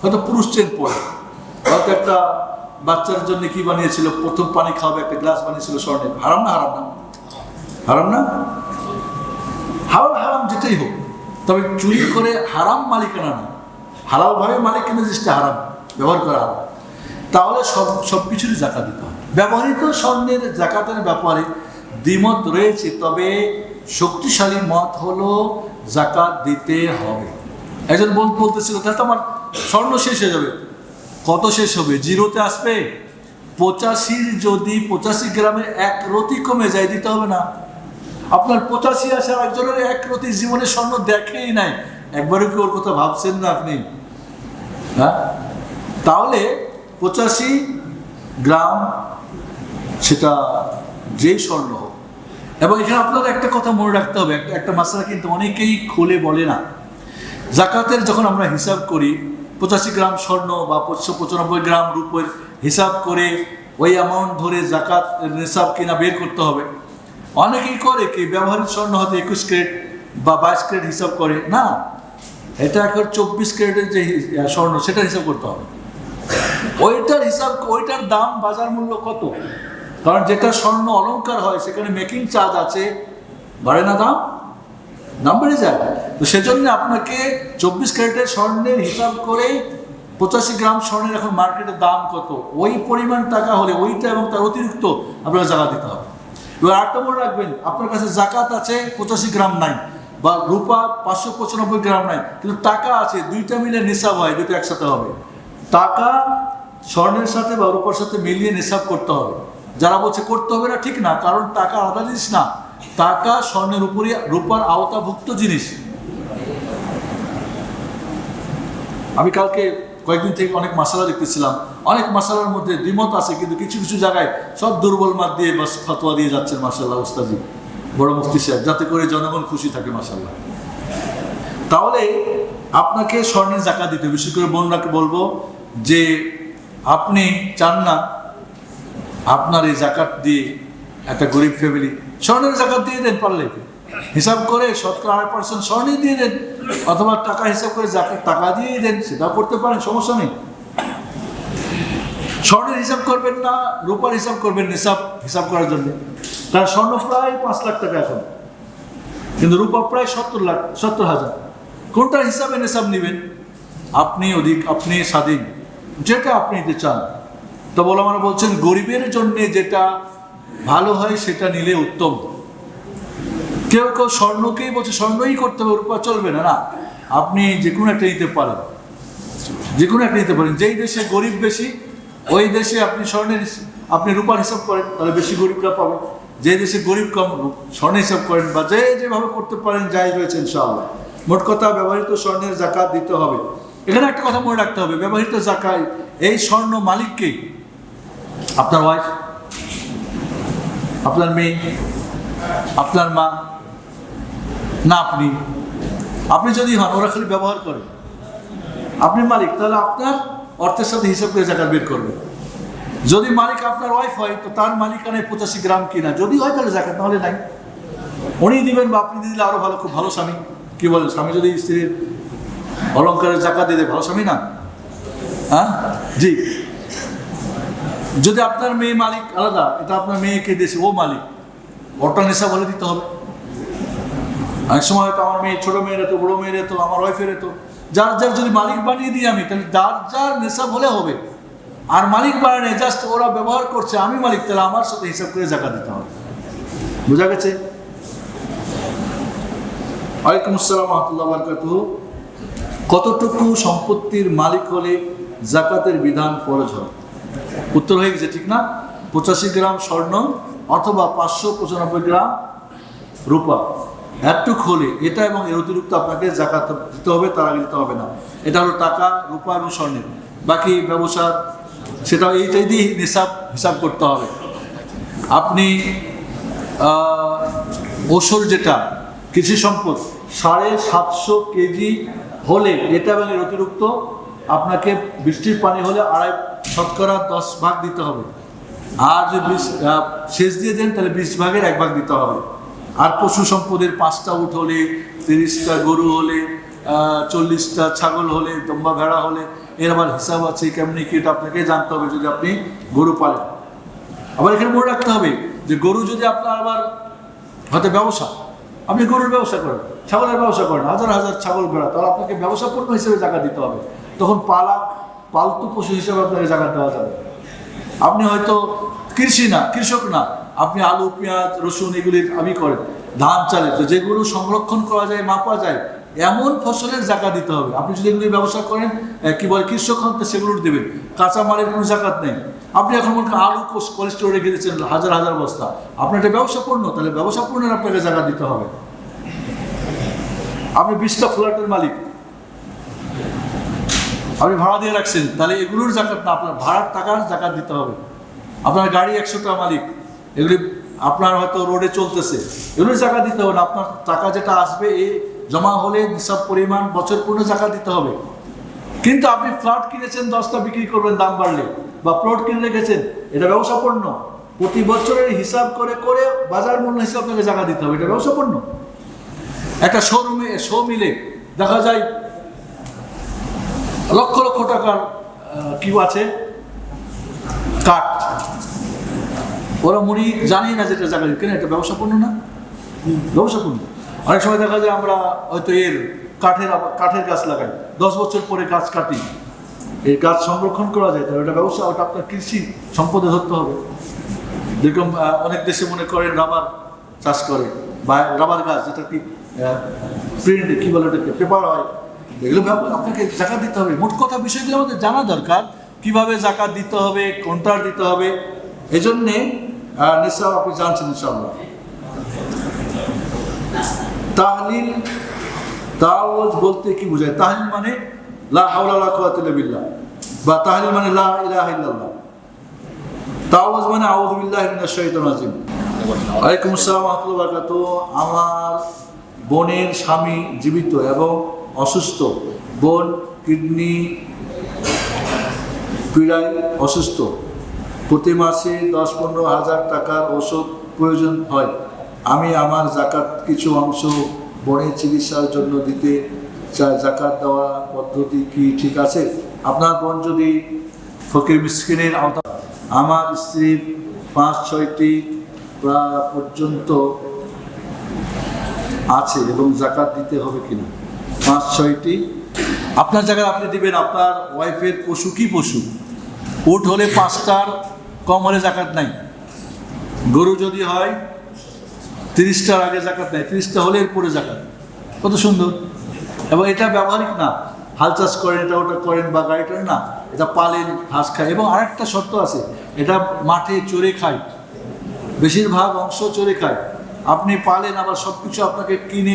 S1: হয়তো পুরুষ চেন পরে, হয়তো একটা বাচ্চার জন্য কি বানিয়েছিল, প্রথম পানি খাওয়াবে একটা গ্লাস বানিয়েছিল স্বর্ণের। হারাম না? হারাম না? হারাম যেটাই হোক, তবে চুরি করে হারাম মালিকানা না, হালালভাবে মালিকানা জিনিসটা হারাম, ব্যবহার করা হারাম। তাহলে সব কিছুরই জাকাত দিতে হবে। ব্যবহৃত স্বর্ণের জাকাতের ব্যাপারে দ্বিমত রয়েছে, তবে শক্তিশালী মত হলো জাকাত দিতে হবে। একজন বলতেছিল তাহলে তো আমার স্বর্ণ শেষ হয়ে যাবে। কত শেষ হবে? জিরোতে আসবে? 85 যদি 85 গ্রামে 1 রতি কমে যায়, দিতে হবে না? আপনার 85 আসার একজনের 1 রতি জীবনে স্বর্ণ দেখেই নাই, একবারও কি ওর কথা ভাবছেন না আপনি? হ্যাঁ, তাহলে 85 গ্রাম সেটা যেই স্বর্ণ হোক। এবং এখানে আপনার একটা কথা মনে রাখতে হবে, একটা মাসলা কিন্তু অনেকেই খুলে বলে না। জাকাতের যখন আমরা হিসাব করি 85 গ্রাম স্বর্ণ বা 595 গ্রাম রূপের হিসাব করে ওই অ্যামাউন্ট ধরে জাকাত নিসাব কিনা বের করতে হবে। অনেকেই করে কি ব্যবহারিক স্বর্ণ হয়তো 21 ক্যারেট বা 22 ক্যারেট হিসাব করে না, এটা এখন 24 ক্যারেটের যে স্বর্ণ সেটা হিসাব করতে হবে। ওইটার দাম বাজার মূল্য কত? কারণ যেটা স্বর্ণ অলংকার হয় সেখানে মেকিং চার্জ আছে, বাড়ে না দাম বেড়ে যায়। তো সেজন্য আপনাকে 24 ক্যারেটের স্বর্ণের হিসাব করে 85 গ্রাম স্বর্ণের এখন মার্কেটের দাম কত, ওই পরিমাণ টাকা হলে ওইটা এবং তার অতিরিক্ত আপনাকে জাকাত দিতে হবে। এবার আরেকটা মনে রাখবেন, আপনার কাছে জাকাত আছে 85 গ্রাম নাই, বা রূপা 595 গ্রাম নাই, কিন্তু টাকা আছে, দুইটা মিলে নিসাব হয়, দুটো একসাথে হবে। টাকা স্বর্ণের সাথে বা রূপার সাথে মিলিয়ে নিসাব করতে হবে। যারা বলছে করতে হবে না, ঠিক না, কারণ টাকা আলাদা জিনিস না, টাকা স্বর্ণের উপরে রূপার আওতাভুক্ত জিনিস। আমি কালকে কয়েকদিন থেকে অনেক মাসালা দেখতেছিলাম, অনেক মাসালার মধ্যে দ্বিমত আছে, কিন্তু কিছু কিছু জায়গায় সব দুর্বল মাত দিয়ে বাস ফতোয়া দিয়ে যাচ্ছেন মাশাআল্লাহ উস্তাদি বড় মুফতি সাহেব, যাতে করে জনগণ খুশি থাকে মাশাআল্লাহ। তাহলে আপনাকে স্বর্ণের জাকাত দিতে, বিশেষ করে বোনরাকে বলবো যে আপনি চান না আপনার এই জাকাত দিয়ে একটা গরিব ফ্যামিলি, স্বর্ণের জাকাত দিয়ে দেন, পারলে হিসাব করে 8% স্বর্ণে দিয়ে দেন, অথবা টাকা হিসাব করে জাকাত টাকা দিয়েই দেন, সেটাও করতে পারেন, সমস্যা নেই। স্বর্ণের হিসাব করবেন না, রূপার হিসাব করবেন হিসাব করার জন্য। কারণ স্বর্ণ প্রায় 5 লাখ টাকা এখন, কিন্তু রূপা প্রায় 70,000। কোনটার হিসাবে নিসাব নেবেন? আপনি স্বাধীন, যেটা আপনি নিতে চান। তো ওলামারা বলছেন গরিবের জন্য যেটা ভালো হয় সেটা নিলে উত্তম। কেউ স্বর্ণকেই বলছে স্বর্ণই করতে হবে, রূপা চলবে না। আপনি যে কোনো একটা নিতে পারেন, যেই দেশে গরিব বেশি ওই দেশে আপনি রূপার হিসাব করেন, তাহলে বেশি গরিবরা পাবেন। যে দেশে গরিব কম, স্বর্ণের হিসাব করেন, বা যেভাবে করতে পারেন যাই রয়েছে ইনশাআল্লাহ। মোট কথা ব্যবহৃত স্বর্ণের জাকাত দিতে হবে। এখানে একটা কথা মনে রাখতে হবে, ব্যবহৃত জাকাত এই স্বর্ণ মালিককে, আপনার ওয়াইফ, আপনার মেয়ে, আপনার মা না আপনি যদি হন, ওরা খালি ব্যবহার করে, আপনি মালিক, তাহলে আপনার অর্থের সাথে হিসাব করে জাকাত বের করবে। যদি মালিক আপনার ওয়াইফ হয়, তো তার মালিকানায় 85 গ্রাম কিনা যদি হয় তাহলে জাকাত, নাহলে নাই। উনি দিবেন বা আপনি দিলে আরো ভালো, খুব ভালো স্বামী। কি বলেন, স্বামী যদি স্ত্রীর অলংকারের জাকাত দিয়ে দেয়, ভালো স্বামী না? হ্যাঁ জি। যদি আপনার মেয়ে মালিক আলাদা, এটা আপনার মেয়েকে দিয়েছে, ও মালিক, ওটা নেশা বলে দিতে হবে। অনেক সময় হয়তো আমার মেয়ে, ছোট মেয়ের এত, বড় মেয়ের এত, আমার ওয়াইফের এত, যার যদি মালিক বানিয়ে দিই আমি, তাহলে যার নেশা বলে হবে। আর মালিক বানানে জাস্ট ওরা ব্যবহার করছে, আমি মালিক, তাহলে আমার সাথে হিসাব করে জাকাত দিতে হবে। বুঝা গেছে? ওয়ালাইকুম আসসালাম রাহমাতুল্লাহি ওয়া বারাকাতুহু। কতটুকু সম্পত্তির মালিক হলে জাকাতের বিধান ফরজ হয়? উত্তর হয়ে গেছে, ঠিক না? 85 গ্রাম স্বর্ণ অথবা 595 গ্রাম রূপা, এতটুক হলে এটা এবং এর অতিরিক্ত আপনাকে জাকাত দিতে হবে, তার আগে দিতে হবে না। এটা হলো টাকা, রূপা এবং স্বর্ণের। বাকি ব্যবসা সেটা এইটাই দিয়ে হিসাব করতে হবে। আপনি ওসর যেটা কৃষি সম্পদ 750 কেজি হলে এটা এবং এর অতিরিক্ত আপনাকে বৃষ্টির পানি হলে 10 ভাগ দিতে হবে। আর যদি সেচ দিয়ে দেন তাহলে 20 ভাগের 1 ভাগ দিতে হবে। আর পশু সম্পদের 5টা উট হলে, 30টা গরু হলে, 40টা ছাগল হলে, দম্বা ভেড়া হলে এর আবার হিসাব আছে, কেমনি কি এটা আপনাকে জানতে হবে যদি আপনি গরু পালেন। আবার এখানে মনে রাখতে হবে যে গরু যদি আপনার আবার হয়তো ব্যবসা, আপনি গরুর ব্যবসা করেন, ছাগলের ব্যবসা করেন, হাজার হাজার ছাগল ভেড়া, তাহলে আপনাকে ব্যবসা পণ্য হিসেবে জাকাত দিতে হবে। তখন পালতু পশু হিসেবে আপনাকে জাকাত দেওয়া যাবে। আপনি হয়তো কৃষক না, আপনি আলু, পেঁয়াজ, রসুন এগুলির আমি করেন, ধান, চালের, তো যেগুলো সংরক্ষণ করা যায়, মাপা যায় এমন ফসলের জাকাত দিতে হবে। আপনি যদি এগুলি ব্যবসা করেন কৃষক হন, সেগুলোর দেবেন। কাঁচামালের কোনো জাকাত নেই। আপনি এখন মনে করেন আলু কোল্ড স্টোরে রেখে দিচ্ছেন হাজার হাজার বস্তা, আপনার এটা ব্যবসা পণ্য, তাহলে ব্যবসা পণ্যের আপনাকে জাকাত দিতে হবে। আপনি 20টা ফ্ল্যাটের মালিক, আপনি ভাড়া দিয়ে রাখছেন, তাহলে এগুলোর জাকাত না, আপনার ভাড়ার টাকার জাকাত দিতে হবে। আপনার গাড়ি 100টা মালিক, এগুলি আপনার হয়তো রোডে চলতেছে, এগুলোর জাকাত দিতে হবে না। আপনার টাকা যেটা আসবে এই জমা হলে নিসাব পরিমাণ বছর পূর্ণ জাকাত দিতে হবে। কিন্তু আপনি ফ্ল্যাট কিনেছেন, 10টা বিক্রি করবেন দাম বাড়লে, বা প্লট কিনে রেখেছেন, এটা ব্যবসা পণ্য। প্রতি বছরের হিসাব করে করে বাজার মূল্য হিসাবে আপনাকে জাকাত দিতে হবে, এটা ব্যবসা পণ্য। একটা শো মিলে দেখা যায় লক্ষ লক্ষ টাকার কি আছে কাঠ, ওরা মুড়ি জানি না যেটা জায়গা কেন, এটা ব্যবসা পণ্য না, ব্যবসা পণ্য। অনেক সময় দেখা যায় আমরা হয়তো কাঠের গাছ লাগাই, 10 বছর পরে গাছ কাটি, এই গাছ সংরক্ষণ করা যায়, তাহলে ওটা ব্যবসা, ওটা আপনার কৃষি সম্পদে ধরতে হবে। যেরকম অনেক দেশে মনে করেন রাবার চাষ করে, বা রাবার গাছ যেটা কি প্রিন্ট কি বলে ওটাকে পেপার হয়, এগুলো আপনাকে জাকাত দিতে হবে। মোট কথা বিষয়গুলো আমাদের জানা দরকার, কিভাবে জাকাত দিতে হবে, কোনটার দিতে হবে। এই জন্যে নিসাব আপনি জানছেন ইনশাআল্লাহ। তাহলিল তাওয়াজ বলতে কি বোঝায়? তাহলিল মানে লা হাওলা ওয়ালা কুওয়াতা ইল্লা বিল্লাহ, বা তাহলিল মানে লা ইলাহা ইল্লাল্লাহ। তাওয়াজ মানে আউযু বিল্লাহি মিনাশ শাইতানির রাজিম। ওয়ালাইকুম আসসালাম ওয়া রাহমাতুল্লাহি ওয়া বারাকাতুহু। আমার বোনের স্বামী জীবিত এবং অসুস্থ। বোন কিডনি পীড়ায় অসুস্থ। প্রতি মাসে 10-15 হাজার টাকার ওষুধ প্রয়োজন হয়। আমি আমার জাকাত কিছু অংশ বোনের চিকিৎসার জন্য দিতে চাই, জাকাত দেওয়া পদ্ধতি কি ঠিক আছে? আপনার বোন যদি ফকির মিসকিনের আওতা, আমার স্ত্রীর 5-6টি পর্যন্ত আছে এবং জাকাত দিতে হবে কিনা? 5-6টি আপনার জায়গায় আপনি দিবেন। আপনার ওয়াইফের পশু কি পশু? উট হলে 5টার কম হলে জাকাত নাই। গরু যদি হয় 30টার আগে জাকাত নাই, 30টা হলে এরপরে জাকাত। কত সুন্দর! এবং এটা ব্যবহারিক না, হাল চাষ করেন, এটা ওটা করেন, বা গাড়ি টাড়েন না, এটা পালেন, ঘাস খায়। এবং আরেকটা শর্ত আছে, এটা মাঠে চড়ে খায়, বেশিরভাগ অংশ চড়ে খায়। আপনি পালেন, আবার সব কিছু আপনাকে কিনে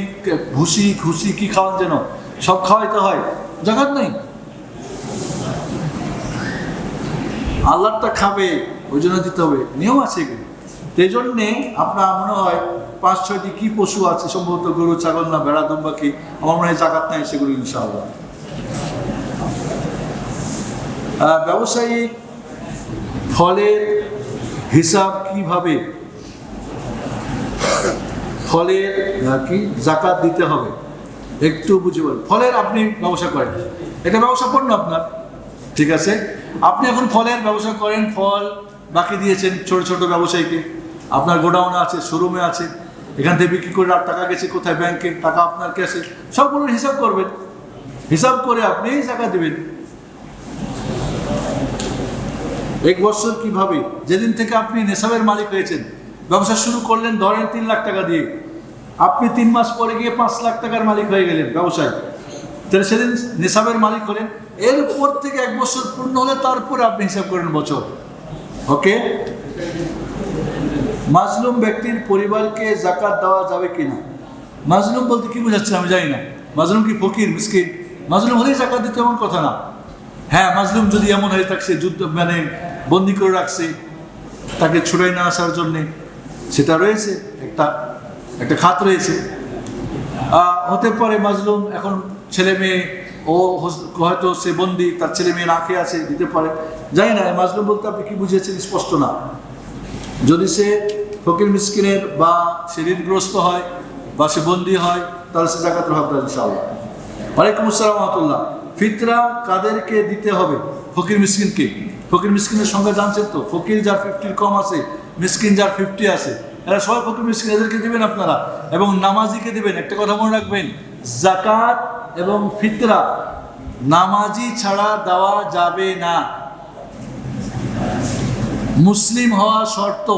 S1: ঘুষি কি খাওয়ান যেন সব খাওয়াইতে হয়, জাকাত নেই। আল্লাহটা খাবে, ওই জন্য দিতে হবে, নিয়ম আছে এগুলো। এই জন্যে আপনার মনে হয় 5-6টি কি পশু আছে, সম্ভবত গরু, ছাগল না ভেড়া, দুম্বা কি, আমার মনে হয় জাকাত নাই সেগুলো ইনশাআল্লাহ। ব্যবসায়িক ফলের হিসাব কিভাবে, ফলের কি জাকাত দিতে হবে একটু বুঝে বলেন। ফলের আপনি ব্যবসা করেন, এটা ব্যবসা পণ্য আপনার, ঠিক আছে? আপনি এখন ফলের ব্যবসা করেন, ফল বাকি দিয়েছেন ছোট ছোট ব্যবসায়ীকে, আপনার গোডাউনে আছে, শোরুমে আছে, এখান থেকে বিক্রি করে আর টাকা গেছে কোথায়, ব্যাংকে টাকা আপনার ক্যাশে, সবগুলোর হিসাব করবেন। হিসাব করে আপনি জাকাত দেবেন। 1 বছর কিভাবে, যেদিন থেকে আপনি নেশাবের মালিক হয়েছেন, ব্যবসা শুরু করলেন ধরেন 3 লাখ টাকা দিয়ে, আপনি 3 মাস পরে গিয়ে 5 লাখ টাকার মালিক হয়ে গেলেন ব্যবসায়, তাহলে সেদিন নেশাবের মালিক হলেন। এরপর থেকে 1 বছর পূর্ণ হলে তারপরে আপনি হিসাব করেন বছর। ওকে? মাজলুম ব্যক্তির পরিবারকে জাকাত দেওয়া যাবে কিনা? মাজলুম বলতে কি বোঝাচ্ছে আমি জানি না। মাজলুম কি ফকির মিসকিন? মাজলুম হলেই জাকাত দিতে এমন কথা না। হ্যাঁ, মাজলুম যদি এমন হয়ে থাকছে যুদ্ধ মানে বন্দি করে রাখছে, তাকে ছুড়াই না আসার জন্যে, সেটা রয়েছে, একটা খাত রয়েছে। হতে পারে মাজলুম এখন ছেলে মেয়ে, ও হয়তো সে বন্দি, তার ছেলে মেয়ে না খেয়ে আছে, দিতে পারে, জানি না। মাজলুম বলতে আপনি কি বুঝিয়েছেন স্পষ্ট না। যদি সে ফকির মিসকিনের বা সে ঋণগ্রস্ত হয় বা সে বন্দী হয়, তাহলে সে জাকাতের হকদার ইনশাআল্লাহ। ওয়ালাইকুম আসসালাম ওয়া রাহমাতুল্লাহ। ফিতরা কাদেরকে দিতে হবে? ফকির মিসকিনকে। ফকির মিসকিনের সংখ্যা জানছেন তো? ফকির যার 50 কম আছে, মিসকিন যার 50 আছে, এরা সবাই ফকির মিসকিন, এদেরকে দিবেন আপনারা। এবং নামাজিকে দিবেন। একটা কথা মনে রাখবেন, জাকাত এবং ফিতরা নামাজি ছাড়া দেওয়া যাবে না। মুসলিম হওয়া শর্ত।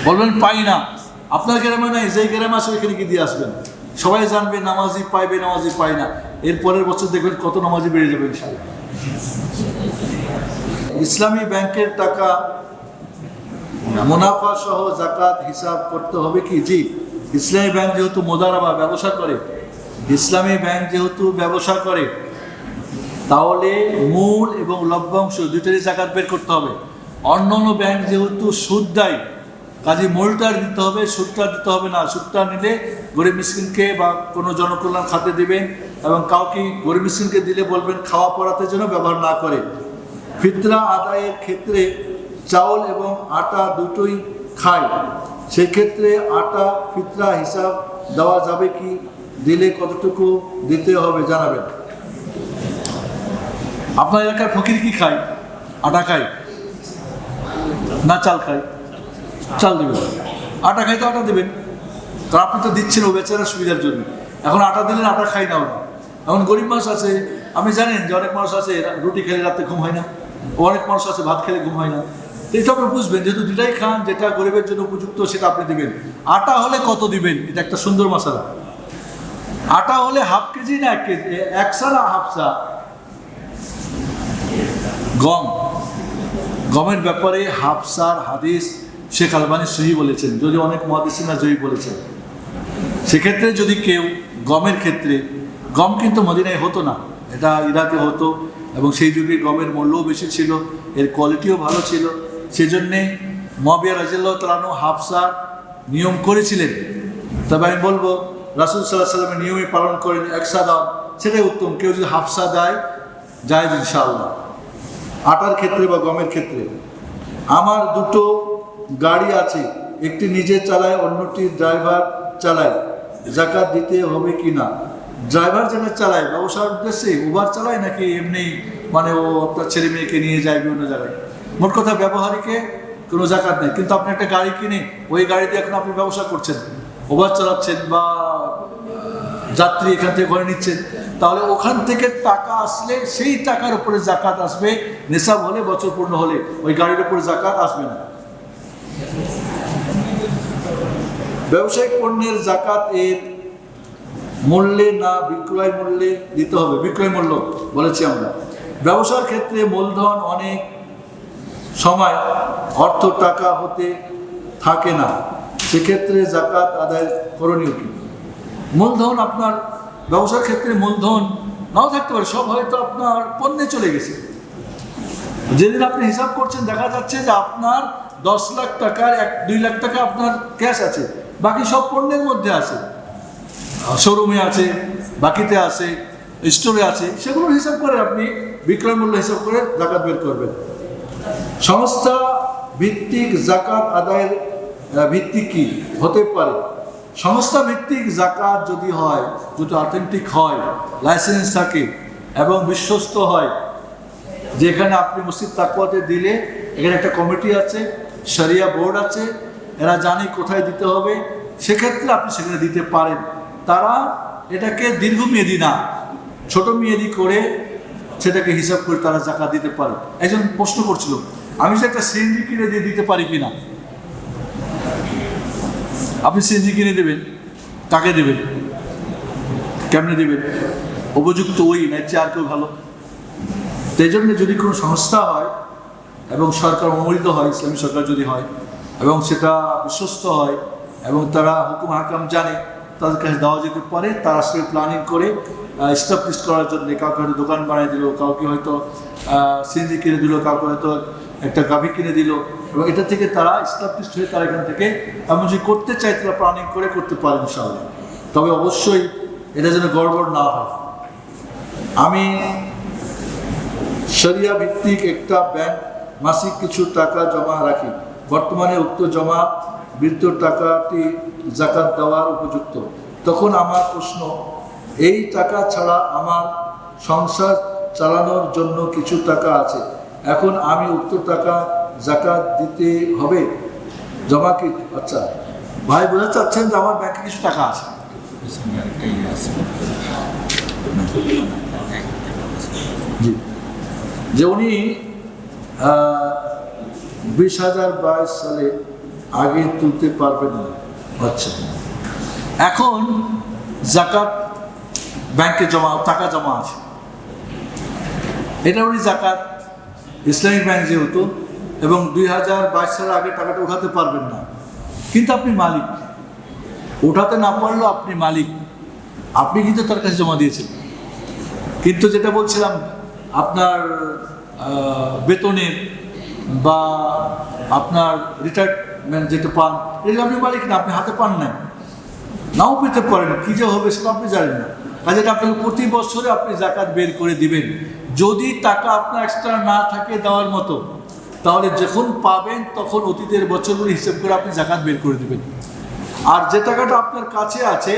S1: বলবেন পাই না, আপনার গ্রামে নাই, যেই গ্রামে আসে ওইখানে কি দিয়ে আসবেন। সবাই জানবে নামাজি পাইবে, নামাজি পাই না। এর পরের বছর দেখবেন কত নামাজি বেড়ে যাবে ইনশাআল্লাহ। ইসলামী ব্যাংকের টাকা মুনাফা সহ জাকাত হিসাব করতে হবে কি? জি, ইসলামী ব্যাংক যেহেতু মোদারাবা ব্যবসা করে, ইসলামী ব্যাংক যেহেতু ব্যবসা করে, তাহলে মূল এবং লভ্যাংশ দুইটারই জাকাত বের করতে হবে। অন্যান্য ব্যাংক যেহেতু সুদ দেয়, কাজে মূলটার দিতে হবে, সুদটা দিতে হবে না। সুদটা নিলে গরিব মিসকিনকে বা কোনো জনকল্যাণ খাতে দিবেন, এবং কাউকে গরিব মিসকিনকে দিলে বলবেন খাওয়া পড়াতে যেন ব্যবহার না করে। ফিতরা আদায়ের ক্ষেত্রে চাউল এবং আটা দুটোই খায়, সেক্ষেত্রে আটা ফিতরা হিসাব দেওয়া যাবে কি? দিলে কতটুকু দিতে হবে জানাবেন। আপনার এলাকার ফকির কি খায়? আটা খায় না চাল খায়? চাল দেবেন। আটা খাই তো আটা দেবেন, কারণ আপনি তো দিচ্ছেন ও বেচারার সুবিধার জন্য। এখন আটা দিলেন, আটা খাই না ওরা। এখন গরিব মানুষ আছে, আপনি জানেন যে অনেক মানুষ আছে রুটি খেলে রাতে ঘুম হয় না, ও অনেক মানুষ আছে ভাত খেলে ঘুম হয় না। এটা আপনি বুঝবেন, যেহেতু দুটাই খান, যেটা গরিবের জন্য উপযুক্ত সেটা আপনি দিবেন। আটা হলে কত দিবেন, এটা একটা সুন্দর মশলা। আটা হলে হাফ কেজি না 1 কেজি, 1 সা না হাফ সা? গমের ব্যাপারে হাফসার হাদিস শেখ আলবানী সহি বলেছেন, যদি অনেক মুহাদ্দিসিনা জয়ী বলেছেন। সেক্ষেত্রে যদি কেউ গমের ক্ষেত্রে, গম কিন্তু মদিনায় হতো না, এটা ইরাকে হতো, এবং সেই যুগে গমের মূল্যও বেশি ছিল, এর কোয়ালিটিও ভালো ছিল। সেজন্যে মুআবিয়া রাদিয়াল্লাহু তাআলা আনহু হাফসার নিয়ম করেছিলেন। তবে আমি বলবো রাসূল সাল্লাল্লাহু আলাইহি ওয়াসাল্লামের নিয়মই পালন করেন, 1 সা দাম, সেটাই উত্তম। কেউ যদি হাফসা দেয় জায়েজ ইনশাআল্লাহ, আটার ক্ষেত্রে বা গমের ক্ষেত্রে। আমার দুটো গাড়ি আছে, একটি নিজে চালায়, অন্যটি ড্রাইভার চালায়, জাকাত দিতে হবে কি না? ড্রাইভার যেটা চালায় ব্যবসার উদ্দেশ্যে, উবার চালায় নাকি এমনি মানে ও আপনার ছেলে মেয়েকে নিয়ে যায় বিভিন্ন জায়গায়, মোট কথা ব্যবহারিকে কোনো জাকাত নেই। কিন্তু আপনি একটা গাড়ি কিনে ওই গাড়ি দিয়ে এখন আপনি ব্যবসা করছেন, উবার চালাচ্ছেন বা যাত্রী এখান থেকে ঘরে নিচ্ছেন, তাহলে ওখান থেকে টাকা আসলে সেই টাকার উপরে জাকাত আসবে। নেশাব হলে, বছর পূর্ণ হলে ওই গাড়ির উপরে জাকাত আসবে না। ব্যবসায়িক পণ্যের জাকাত এর মূল্যে না বিক্রয় মূল্যে দিতে হবে? বিক্রয় মূল্য বলেছি আমরা। ব্যবসার ক্ষেত্রে মূলধন অনেক সময় অর্থ টাকা হতে থাকে না, সেক্ষেত্রে জাকাত আদায় করণীয় কি? মূলধন আপনার ব্যবসার ক্ষেত্রে মূলধন নাও থাকতে পারে, সব হয়তো আপনার পণ্যে চলে গেছে। যেদিন আপনি হিসাব করছেন দেখা যাচ্ছে যে আপনার 10 লাখ টাকার 2 লাখ টাকা আপনার ক্যাশ আছে, বাকি সব পণ্যের মধ্যে আছে, শোরুমে আছে, বাকিতে আছে, স্টোরে আছে, সেগুলোর হিসাব করে আপনি বিক্রয় মূল্য হিসাব করে জাকাত বের করবেন। সংস্থা ভিত্তিক জাকাত আদায়ের ভিত্তি কি হতে পারে? সংস্থা ভিত্তিক জাকাত যদি হয়, যদি অথেন্টিক হয়, লাইসেন্স থাকে এবং বিশ্বস্ত হয়, যেখানে আপনি মসজিদ তাকওয়াতে দিলে এখানে একটা কমিটি আছে, শরিয়া বোর্ড আছে, এরা জানে কোথায় দিতে হবে, সেক্ষেত্রে আপনি সেখানে দিতে পারেন। তারা এটাকে দীর্ঘমেয়াদী না, ছোট মেয়াদী করে সেটাকে হিসাব করে তারা জাকাত দিতে পারে। একজন প্রশ্ন করছিল, আমি যে একটা সিএনজি কিনে দিয়ে দিতে পারি কিনা? আপনি সিএনজি কিনে দেবেন, কাকে দেবেন, কেমনে দেবেন? উপযুক্ত ওই না চেয়ে আর কেউ ভালো? সেই জন্য যদি কোনো সংস্থা হয় এবং সরকার অনুমোদিত হয়, ইসলামী সরকার যদি হয় এবং সেটা বিশ্বস্ত হয় এবং তারা হুকুম হাকাম জানে, তাদের কাছে দেওয়া যেতে পারে। তারা আসলে প্ল্যানিং করে স্টাবলিশ করার জন্য কাউকে হয়তো দোকান বানিয়ে দিল, কাউকে হয়তো সিএনজি কিনে দিল, কাউকে হয়তো একটা গাভি কিনে দিল, এবং এটা থেকে তারা স্টাবলিশ হয়ে তারা এখান থেকে এমন যে করতে চায় তারা প্ল্যানিং করে করতে পারে ইনশাআল্লাহ। তবে অবশ্যই এটা যেন গড়বড় না হয়। আমি শরিয়া ভিত্তিক একটা ব্যাংক মাসিক কিছু টাকা জমা রাখি। বর্তমানে উক্ত জমা বৃত্ত টাকাটি জাকাত দেওয়ার উপযুক্ত। তখন আমার প্রশ্ন, এই টাকা ছাড়া আমার সংসার চালানোর জন্য কিছু টাকা আছে, এখন আমি উক্ত টাকা জাকাত দিতে হবে? জমা কি? আচ্ছা ভাই বোঝাতে চাচ্ছেন যে আমার ব্যাংকে কিছু টাকা আছে, জি, যে উনি 2022 সালে আগে তুলতে পারবেন না। আচ্ছা, এখন জাকাত ব্যাংকে টাকা জমা আছে, এটা উনি জাকাত ইসলামিক ব্যাংক যেহেতু, এবং 2022 সালের আগে টাকাটা উঠাতে পারবেন না, কিন্তু আপনি মালিক। উঠাতে না পারলেও আপনি মালিক, আপনি কিন্তু তার কাছে জমা দিয়েছেন। কিন্তু যেটা বলছিলাম, আপনার বেতনের বা আপনার রিটায়ারমেন্ট যেটা পান, এটা আপনি মালিক না, আপনি হাতে পান নাই, নাও পেতে পারেন, কী যে হবে সেটা আপনি জানেন না। কাজে আপনাকে প্রতি বছরে আপনি জাকাত বের করে দিবেন। যদি টাকা আপনার এক্সট্রা না থাকে দেওয়ার মতো, তাহলে যখন পাবেন তখন অতীতের বছরগুলো হিসেব করে আপনি জাকাত বের করে দিবেন। আর যে টাকাটা আপনার কাছে আছে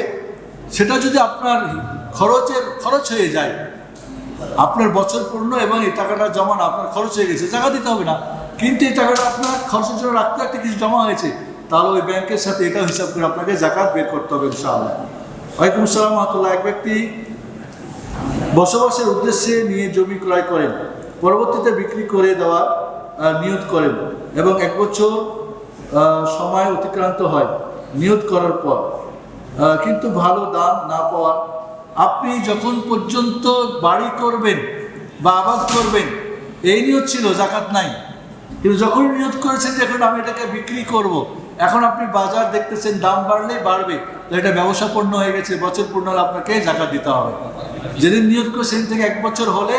S1: সেটা যদি আপনার খরচ হয়ে যায়, আপনার বছর পূর্ণ এবং এই টাকাটা জমা না আপনার খরচ হয়ে গেছে, জাকাত দিতে হবে না। কিন্তু এই টাকাটা আপনার খরচের জন্য রাখতে রাখতে কিছু জমা হয়েছে, তাহলে ওই ব্যাংকের সাথে এটাও হিসাব করে আপনাকে জাকাত বের করতে হবে ইনশাআল্লাহ। ওয়ালাইকুম আসসালাম রাহমাতুল্লাহ। এক ব্যক্তি বসবাসের উদ্দেশ্যে নিয়ে জমি ক্রয় করেন, পরবর্তীতে বিক্রি করে দেওয়ার নিয়ত করেন এবং 1 বছর সময় অতিক্রান্ত হয় নিয়ত করার পর, কিন্তু ভালো দাম না পাওয়ার, আপনি যখন পর্যন্ত বাড়ি করবেন বা আবাদ করবেন এই নিয়ত ছিল, জাকাত নাই। কিন্তু যখন নিয়ত করেছেন যে এখন আমি এটাকে বিক্রি করব, এখন আপনি বাজার দেখতেছেন দাম বাড়লেই বাড়বে, তো এটা ব্যবসা পূর্ণ হয়ে গেছে, বছর পূর্ণ হলে আপনাকে জাকাত দিতে হবে। যেদিন নিয়ত করে সেদিন থেকে 1 বছর হলে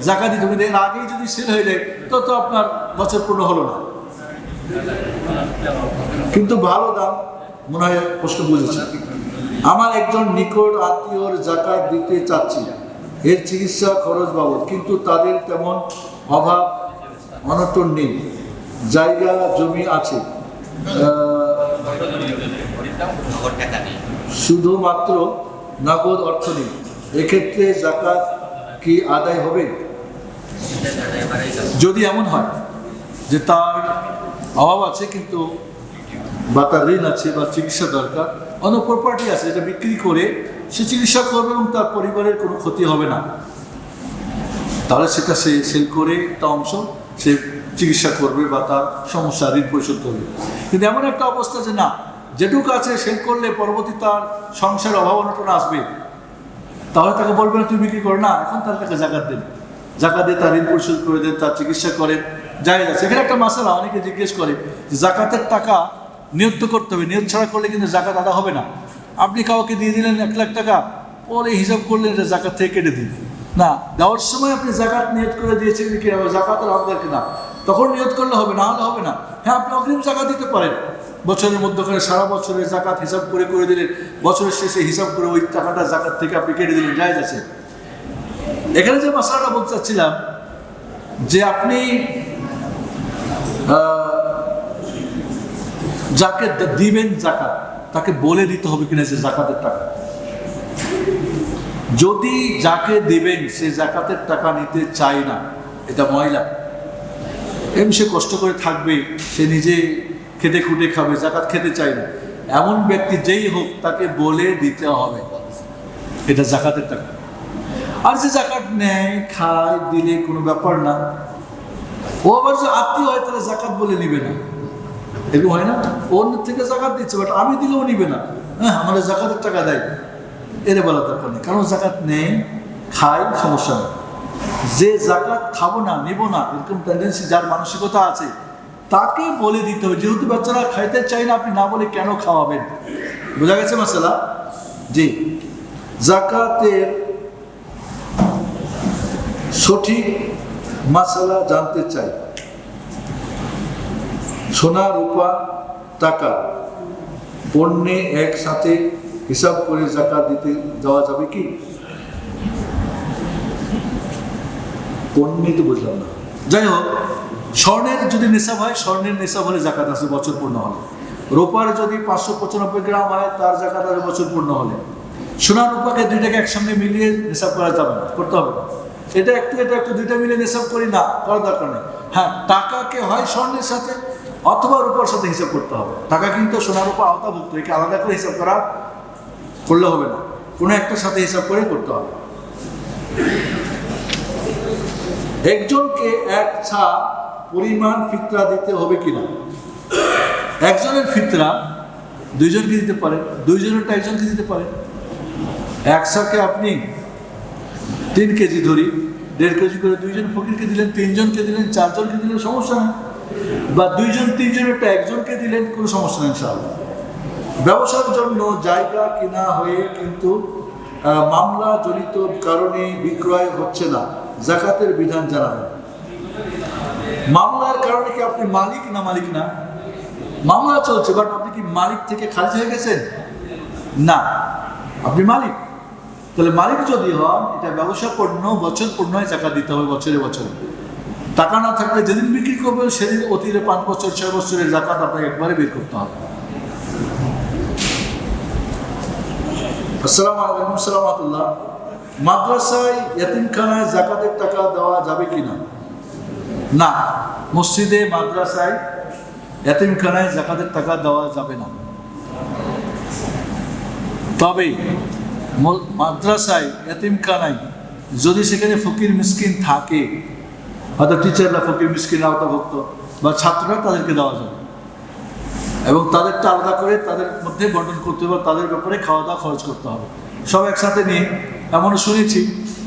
S1: জাকাত দিতে হবে। এর আগেই যদি সেল হয়ে যায় তো আপনার বছর পূর্ণ হলো না। কিন্তু ভালো দাম, মনে হয় প্রশ্ন বুঝেছি। আমার একজন নিকট আত্মীয়র জাকাত দিতে চাচ্ছি এর চিকিৎসা খরচ বাবদ, কিন্তু তাদের তেমন অভাব অনটন নেই, জায়গা জমি আছে, শুধুমাত্র নগদ অর্থ নেই, এক্ষেত্রে জাকাত কি আদায় হবে? যদি এমন হয় যে তার অভাব আছে কিন্তু বা তার ঋণ আছে বা চিকিৎসা দরকার, অন্য প্রপার্টি আছে যেটা বিক্রি করে সে চিকিৎসা করবে এবং তার পরিবারের কোনো ক্ষতি হবে না, তাহলে সেটা সে সেল করে একটা অংশ সে চিকিৎসা করবে বা তার সমস্যা ঋণ পরিশোধ করবে। কিন্তু এমন একটা অবস্থা যে না, যেটুকু আছে সেল করলে পরবর্তী তার সংসার অভাব অনটন আসবে, তাহলে তাকে বলবে না তুমি বিক্রি করো না, এখন তার তাকে জাকাত দেন, জাকাত দিয়ে তার ঋণ পরিশোধ করে দেন, তার চিকিৎসা করেন, জায়েজ আছে। এখানে একটা মাসালা অনেকে জিজ্ঞেস করে যে জাকাতের টাকা নিয়ত করতে হবে, নিয়ত ছাড়া করলে কিন্তু জাকাত আদা হবে না। আপনি কাউকে দিয়ে দিলেন 1 লাখ টাকা, পরে হিসাব করলেন এটা জাকাত থেকে কেটে দিন না, দেওয়ার সময় আপনি জাকাত নিয়ত করে দিয়েছেন কি জাকাতের হকদার কিনা, তখন নিয়ত করলে হবে, না হলে হবে না। হ্যাঁ, আপনি অগ্রিম জাকাত দিতে পারেন, বছরের মধ্যখানে সারা বছরের জাকাত হিসাব করে দিলেন, বছরের শেষে হিসাব করে ওই টাকাটা জাকাত থেকে আপনি কেটে দিলেন, জায়েজ আছে। এখানে যে মশলাটা বলতে চাচ্ছিলাম যে আপনি যাকে দিবেন জাকাত তাকে বলে দিতে হবে কিনা যে জাকাতের টাকা, যদি যাকে দিবেন সে জাকাতের টাকা নিতে চায় না, এটা মহিলা এমনি সে কষ্ট করে থাকবে, সে নিজে খেটে খুঁটে খাবে, জাকাত খেতে চায় না, এমন ব্যক্তি যেই হোক তাকে বলে দিতে হবে এটা জাকাতের টাকা। আর যে জাকাত নেয় খায় দিলে কোনো ব্যাপার না, ও আবার যে আত্মীয় হয় তাহলে জাকাত বলে নিবে না, এরকম হয় না, অন্য থেকে জাকাত দিচ্ছে বাট আমি দিলেও নিবে না, হ্যাঁ আমাদের জাকাতের টাকা দেয়, এরে বলা দরকার নেই, কারণ জাকাত নেই খায় সমস্যা নেই। যে জাকাত খাবো না নিব না এরকম টেন্ডেন্সি যার মানসিকতা আছে তাকে বলে দিতে হবে, যেহেতু বাচ্চারা খাইতে চায় না, আপনি না বলে কেন খাওয়াবেন? বোঝা গেছে মাসালা? জি, যাকাতের সঠিক মাসালা জানতে চাই। সোনা, রূপা, টাকা পণ্যে একসাথে হিসাব করে যাকাত দিতে দেওয়া যাবে কি? পণ্যে তো বুঝলাম না। যাই হোক, স্বর্ণের যদি নিসাব হয়, স্বর্ণের নিসাব হলে জাকাত আছে বছর পূর্ণ হলে। রূপার যদি 595 গ্রাম হয়, তার জাকাত আছে বছর পূর্ণ হলে। সোনা রূপাকে দুইটাকে একসঙ্গে মিলিয়ে নিসাব করা যাবে না, করতে হবে না। এটা একটু দুইটা মিলিয়ে নিসাব করি না, করার দরকার নেই। হ্যাঁ, টাকাকে হয় স্বর্ণের সাথে অথবা রূপার সাথে হিসাব করতে হবে। টাকা কিন্তু সোনা রূপা আওতাভুক্ত, একে আলাদা করে হিসাব করলে হবে না, কোনো একটার সাথে হিসাব করে করতে হবে। একজনকে এক ছা পরিমাণ ফিতরা দিতে হবে কিনা? একজনের ফিতরা দুইজনকে দিতে পারে, দুইজনেরটা একজনকে দিতে পারে। এক ছাকে আপনি 3 কেজি ধরি, 1.5 কেজি করে দুইজন ফকিরকে দিলেন, 3জনকে দিলেন, 4জনকে দিলেন, সমস্যা নেই। বা 2জন 3জনেরটা একজনকে দিলেন, কোনো সমস্যা নেই ইনশাআল্লাহ। ব্যবসার জন্য জায়গা কিনা হয়ে কিন্তু মামলা জড়িত কারণে বিক্রয় হচ্ছে না, যাকাতের বিধান জানাবেন। মামলার কারণে কি আপনি মালিক না? মামলা চলছে, বাট আপনি কি মালিক থেকে খারিজ হয়ে গেছেন? না, আপনি মালিক। তাহলে মালিক যদি হন, এটা ব্যবসা পণ্য, বছর পণ্যয় জাকাত দিতে হবে বছরে। টাকা না থাকলে যেদিন বিক্রি করবেন সেদিন অতিরিক্ত 5 বছর 6 বছরের জাকাত আপনাকে একবারে বের করতে হবে। আসসালামু আলাইকুম সালামাতুল্লাহ। মাদ্রাসায় এতিমখানায় যাকাতের টাকা দেওয়া যাবে কিনা? না, মসজিদে, মাদ্রাসায়, এতিমখানায় যাকাতের টাকা দেওয়া যাবে না। তবে মাদ্রাসায়, এতিমখানায় যদি সেখানে ফকির মিসকিন থাকে, হয়তো টিচাররা ফকির মিসকিন আওতাভুক্ত বা ছাত্ররা, তাদেরকে দেওয়া যাবে এবং তাদেরটা আলাদা করে তাদের মধ্যে বন্টন করতে হবে, তাদের ব্যাপারে খাওয়া দাওয়া খরচ করতে হবে। সব একসাথে নিয়ে এমনও শুনেছি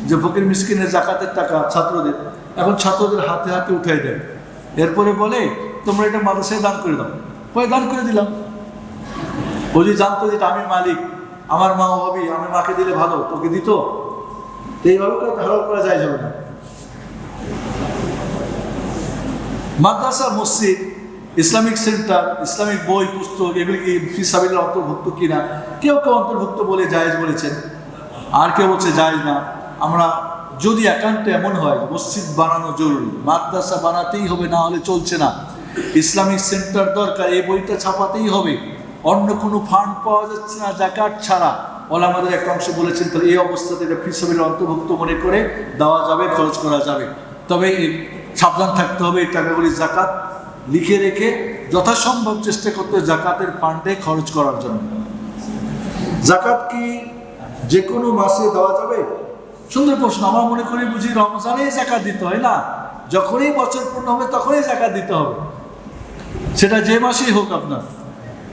S1: যে ফকির মিসকিনের যাকাতের টাকা ছাত্রদের, এখন ছাত্রদের হাতে হাতে উঠাই দেয়, এরপরে বলে তোমরা এটা মাদ্রাসায় দান করে দাও। পরে দান করে দিলাম। ও যদি জানতো যে আমি মালিক, আমার মা ভাবি, আমি মাকে দিলে ভালো, তোকে দিত, এইভাবে করে হারাল করা যায় যাবে না। মাদ্রাসা, মসজিদ, ইসলামিক সেন্টার, ইসলামিক বই পুস্তক, এগুলি কি ফিসাবিলের অন্তর্ভুক্ত কিনা? কেউ অন্তর্ভুক্ত বলে জায়েজ বলেছেন, আর কেউ বলছে জায়েজ না। আমরা যদি একান্ত এমন হয় মসজিদ বানানো জরুরি, মাদ্রাসা বানাতেই হবে, না হলে চলছে না, ইসলামিক সেন্টার দরকার, এই বইটা ছাপাতেই হবে, অন্য কোনো ফান্ড পাওয়া যাচ্ছে না জাকাত ছাড়া, ওলামাদের একটা অংশ বলেছেন, তাহলে এই অবস্থাতে এটা ফিসাবিলের অন্তর্ভুক্ত মনে করে দেওয়া যাবে, খরচ করা যাবে। তবে সাবধান থাকতে হবে, এই টাকাগুলি জাকাত লিখে রেখে যথাসম্ভব চেষ্টা করতে জাকাতের ফান্ডে খরচ করার জন্য। জাকাত কি যে কোনো মাসে দেওয়া যাবে? সুন্দর প্রশ্ন। আমার মনে করি বুঝি রমজানেই জাকাত দিতে হয় না, যখনই বছর পূর্ণ হবে তখনই জাকাত দিতে হবে, সেটা যে মাসেই হোক আপনার।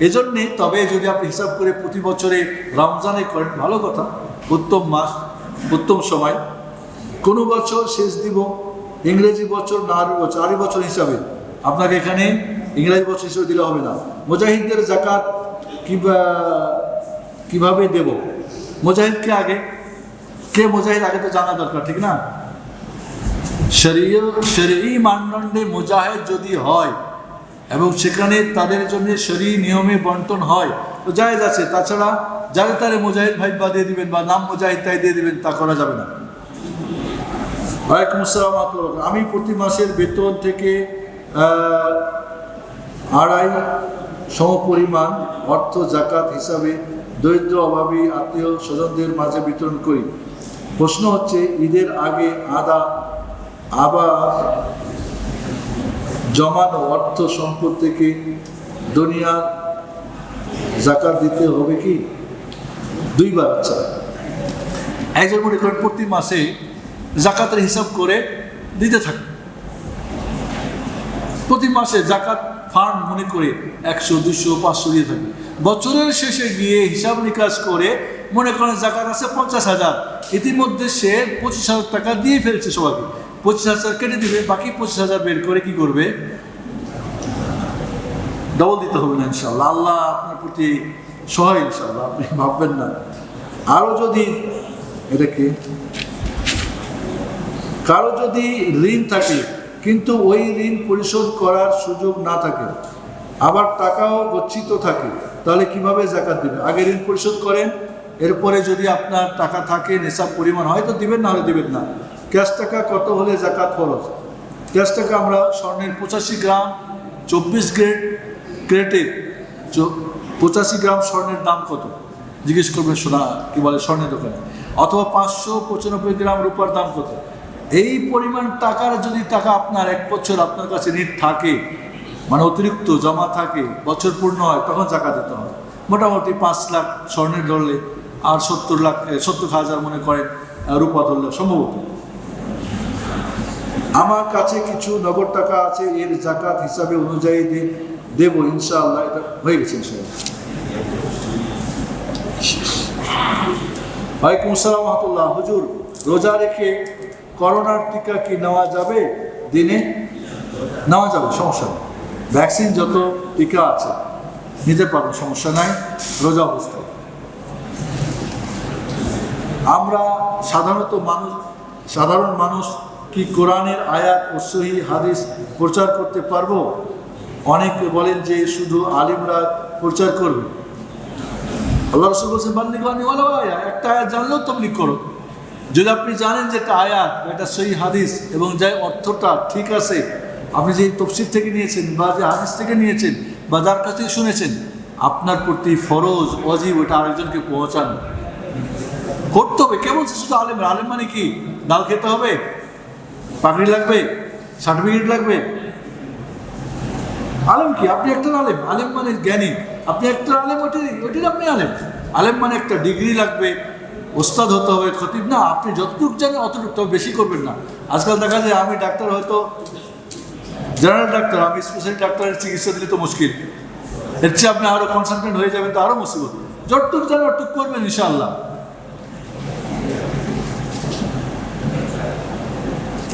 S1: এজন্যে তবে যদি আপনি হিসাব করে প্রতি বছরে রমজানে করেন, ভালো কথা, উত্তম মাস, উত্তম সময়। কোনো বছর শেষ দিব ইংরেজি বছর না আরবি বছর হিসাবে, আপনাকে এখানে ইংরেজি বছর হিসেবে দিলে হবে না। মুজাহিদদের জাকাত কিভাবে দেব? মুজাহিদকে আগে, কে মুজাহিদ আগে তো জানা দরকার, ঠিক না? শরঈ মানদণ্ডে মুজাহিদ যদি হয় এবং সেখানে তাদের জন্য শরঈ নিয়মে বন্টন হয় তো জায়েজ আছে। তাছাড়া যারা তারে মুজাহিদ ভাই বা দিয়ে দিবেন বা নাম মুজাহিদ তাই দিয়ে দিবেন, তা করা যাবে না। ওয়ালাইকুম আসসালাম। আমি প্রতি মাসের বেতন থেকে 2.5 সমপরিমাণ অর্থ জাকাত হিসাবে দরিদ্র, অভাবী আত্মীয় স্বজনদের মাঝে বিতরণ করি। প্রশ্ন হচ্ছে, ঈদের আগে আবার জমানো অর্থ সম্পদ থেকে দুনিয়ার জাকাত দিতে হবে কি? 2 বার। আচ্ছা, একজন মনে করেন প্রতি মাসে জাকাতের হিসাব করে দিতে থাকে, প্রতি মাসে জাকাত ফান্ড মনে করে 100, 200, 500 দিয়ে থাকে। বছরের শেষে গিয়ে হিসাব নিকাশ করে মনে করেন জাকাত আছে 50,000, ইতিমধ্যে সে 25,000 টাকা দিয়ে ফেলছে সবাইকে, 25,000 কেটে দিবে, বাকি 25,000 বের করে কি করবে? ডবল দিতে হবে না ইনশাআল্লাহ। আল্লাহ আপনার প্রতি সহায় ইনশাআল্লাহ, আপনি ভাববেন না। আরও যদি এটা কি কারো যদি ঋণ থাকে কিন্তু ওই ঋণ পরিশোধ করার সুযোগ না থাকে, আবার টাকাও গচ্ছিত থাকে, তাহলে কিভাবে যাকাত দিবেন? আগে ঋণ পরিশোধ করেন, এরপরে যদি আপনার টাকা থাকে, নেশাব পরিমাণ হয়তো দিবেন, না হলে দিবেন না। ক্যাশ টাকা কত হলে যাকাত ফরজ? ক্যাশ টাকা আমরা স্বর্ণের 85 গ্রাম 24 ক্যারেটের 85 গ্রাম স্বর্ণের দাম কত জিজ্ঞেস করবেন, সোনা কি বলে স্বর্ণের দোকানে, অথবা 595 গ্রাম রূপার দাম কত। এই পরিমাণ টাকার যদি টাকা আপনার 1 বছর আপনার কাছে নিট থাকে, মানে অতিরিক্ত জমা থাকে, বছর পূর্ণ হয়, তখন যাকাত দিতে হবে। মোটামুটি 5 লাখ স্বর্ণের ধরলে আর 70,000 মনে করেন রূপা ধরলে সম্ভবত। আমার কাছে কিছু নগদ টাকা আছে, এর যাকাত হিসাবে অনুযায়ী দেব ইনশাআল্লাহ। এটা হয়ে গেছে ইনশাআল্লাহ। ওয়ালাইকুম আসসালাম রহমতুল্লাহ। হুজুর, রোজা রেখে করোনার টিকা কি নেওয়া যাবে? দিনে নেওয়া যাবে, সমস্যা নেই। ভ্যাকসিন যত টিকা আছে নিতে পারবো, সমস্যা নাই রোজা অবস্থায়। আমরা সাধারণ মানুষ কি কোরআনের আয়াত ও সহিহ হাদিস প্রচার করতে পারবো? অনেকে বলেন যে শুধু আলিমরা প্রচার করবে। আল্লাহ রাসূল বলেছেন, বাল্লিগু ওয়ালাউ আয়া, একটা আয়াত জানলেও তাবলীগ করো। যদি আপনি জানেন যে একটা আয়াত, এটা সহিহ হাদিস এবং যার অর্থটা ঠিক আছে, আপনি যে তাফসীর থেকে নিয়েছেন বা যে হাদিস থেকে নিয়েছেন বা যার কাছ থেকে শুনেছেন, আপনার প্রতি ফরজ ওয়াজিব ওটা আরেকজনকে পৌঁছান করতে হবে। কে বলছে শুধু আলেম? আলেম মানে কি ডাল খেতে হবে, পাগড়ি লাগবে, সার্টিফিকেট লাগবে? আলেম কি? আপনি একটা আলেম। আলেম মানে জ্ঞানী। আপনি একটা আলেম, ওইটাই আপনি আলেম। আলেম মানে একটা ডিগ্রি লাগবে, ওস্তাদ হতে হবে, খতিব না। আপনি যতটুকু জানেন অতটুকু, তবে বেশি করবেন না। আজকাল দেখা যায় আমি ডাক্তার, হয়তো জেনারেল ডাক্তার, আমি স্পেশাল ডাক্তারের চিকিৎসা দিলে তো মুশকিল। এর চেয়ে আপনি আরও কনসালটেন্ট হয়ে যাবেন, তো আরও মুশকিল। যতটুকু জানেন অতটুকু করবেন ইনশাআল্লাহ।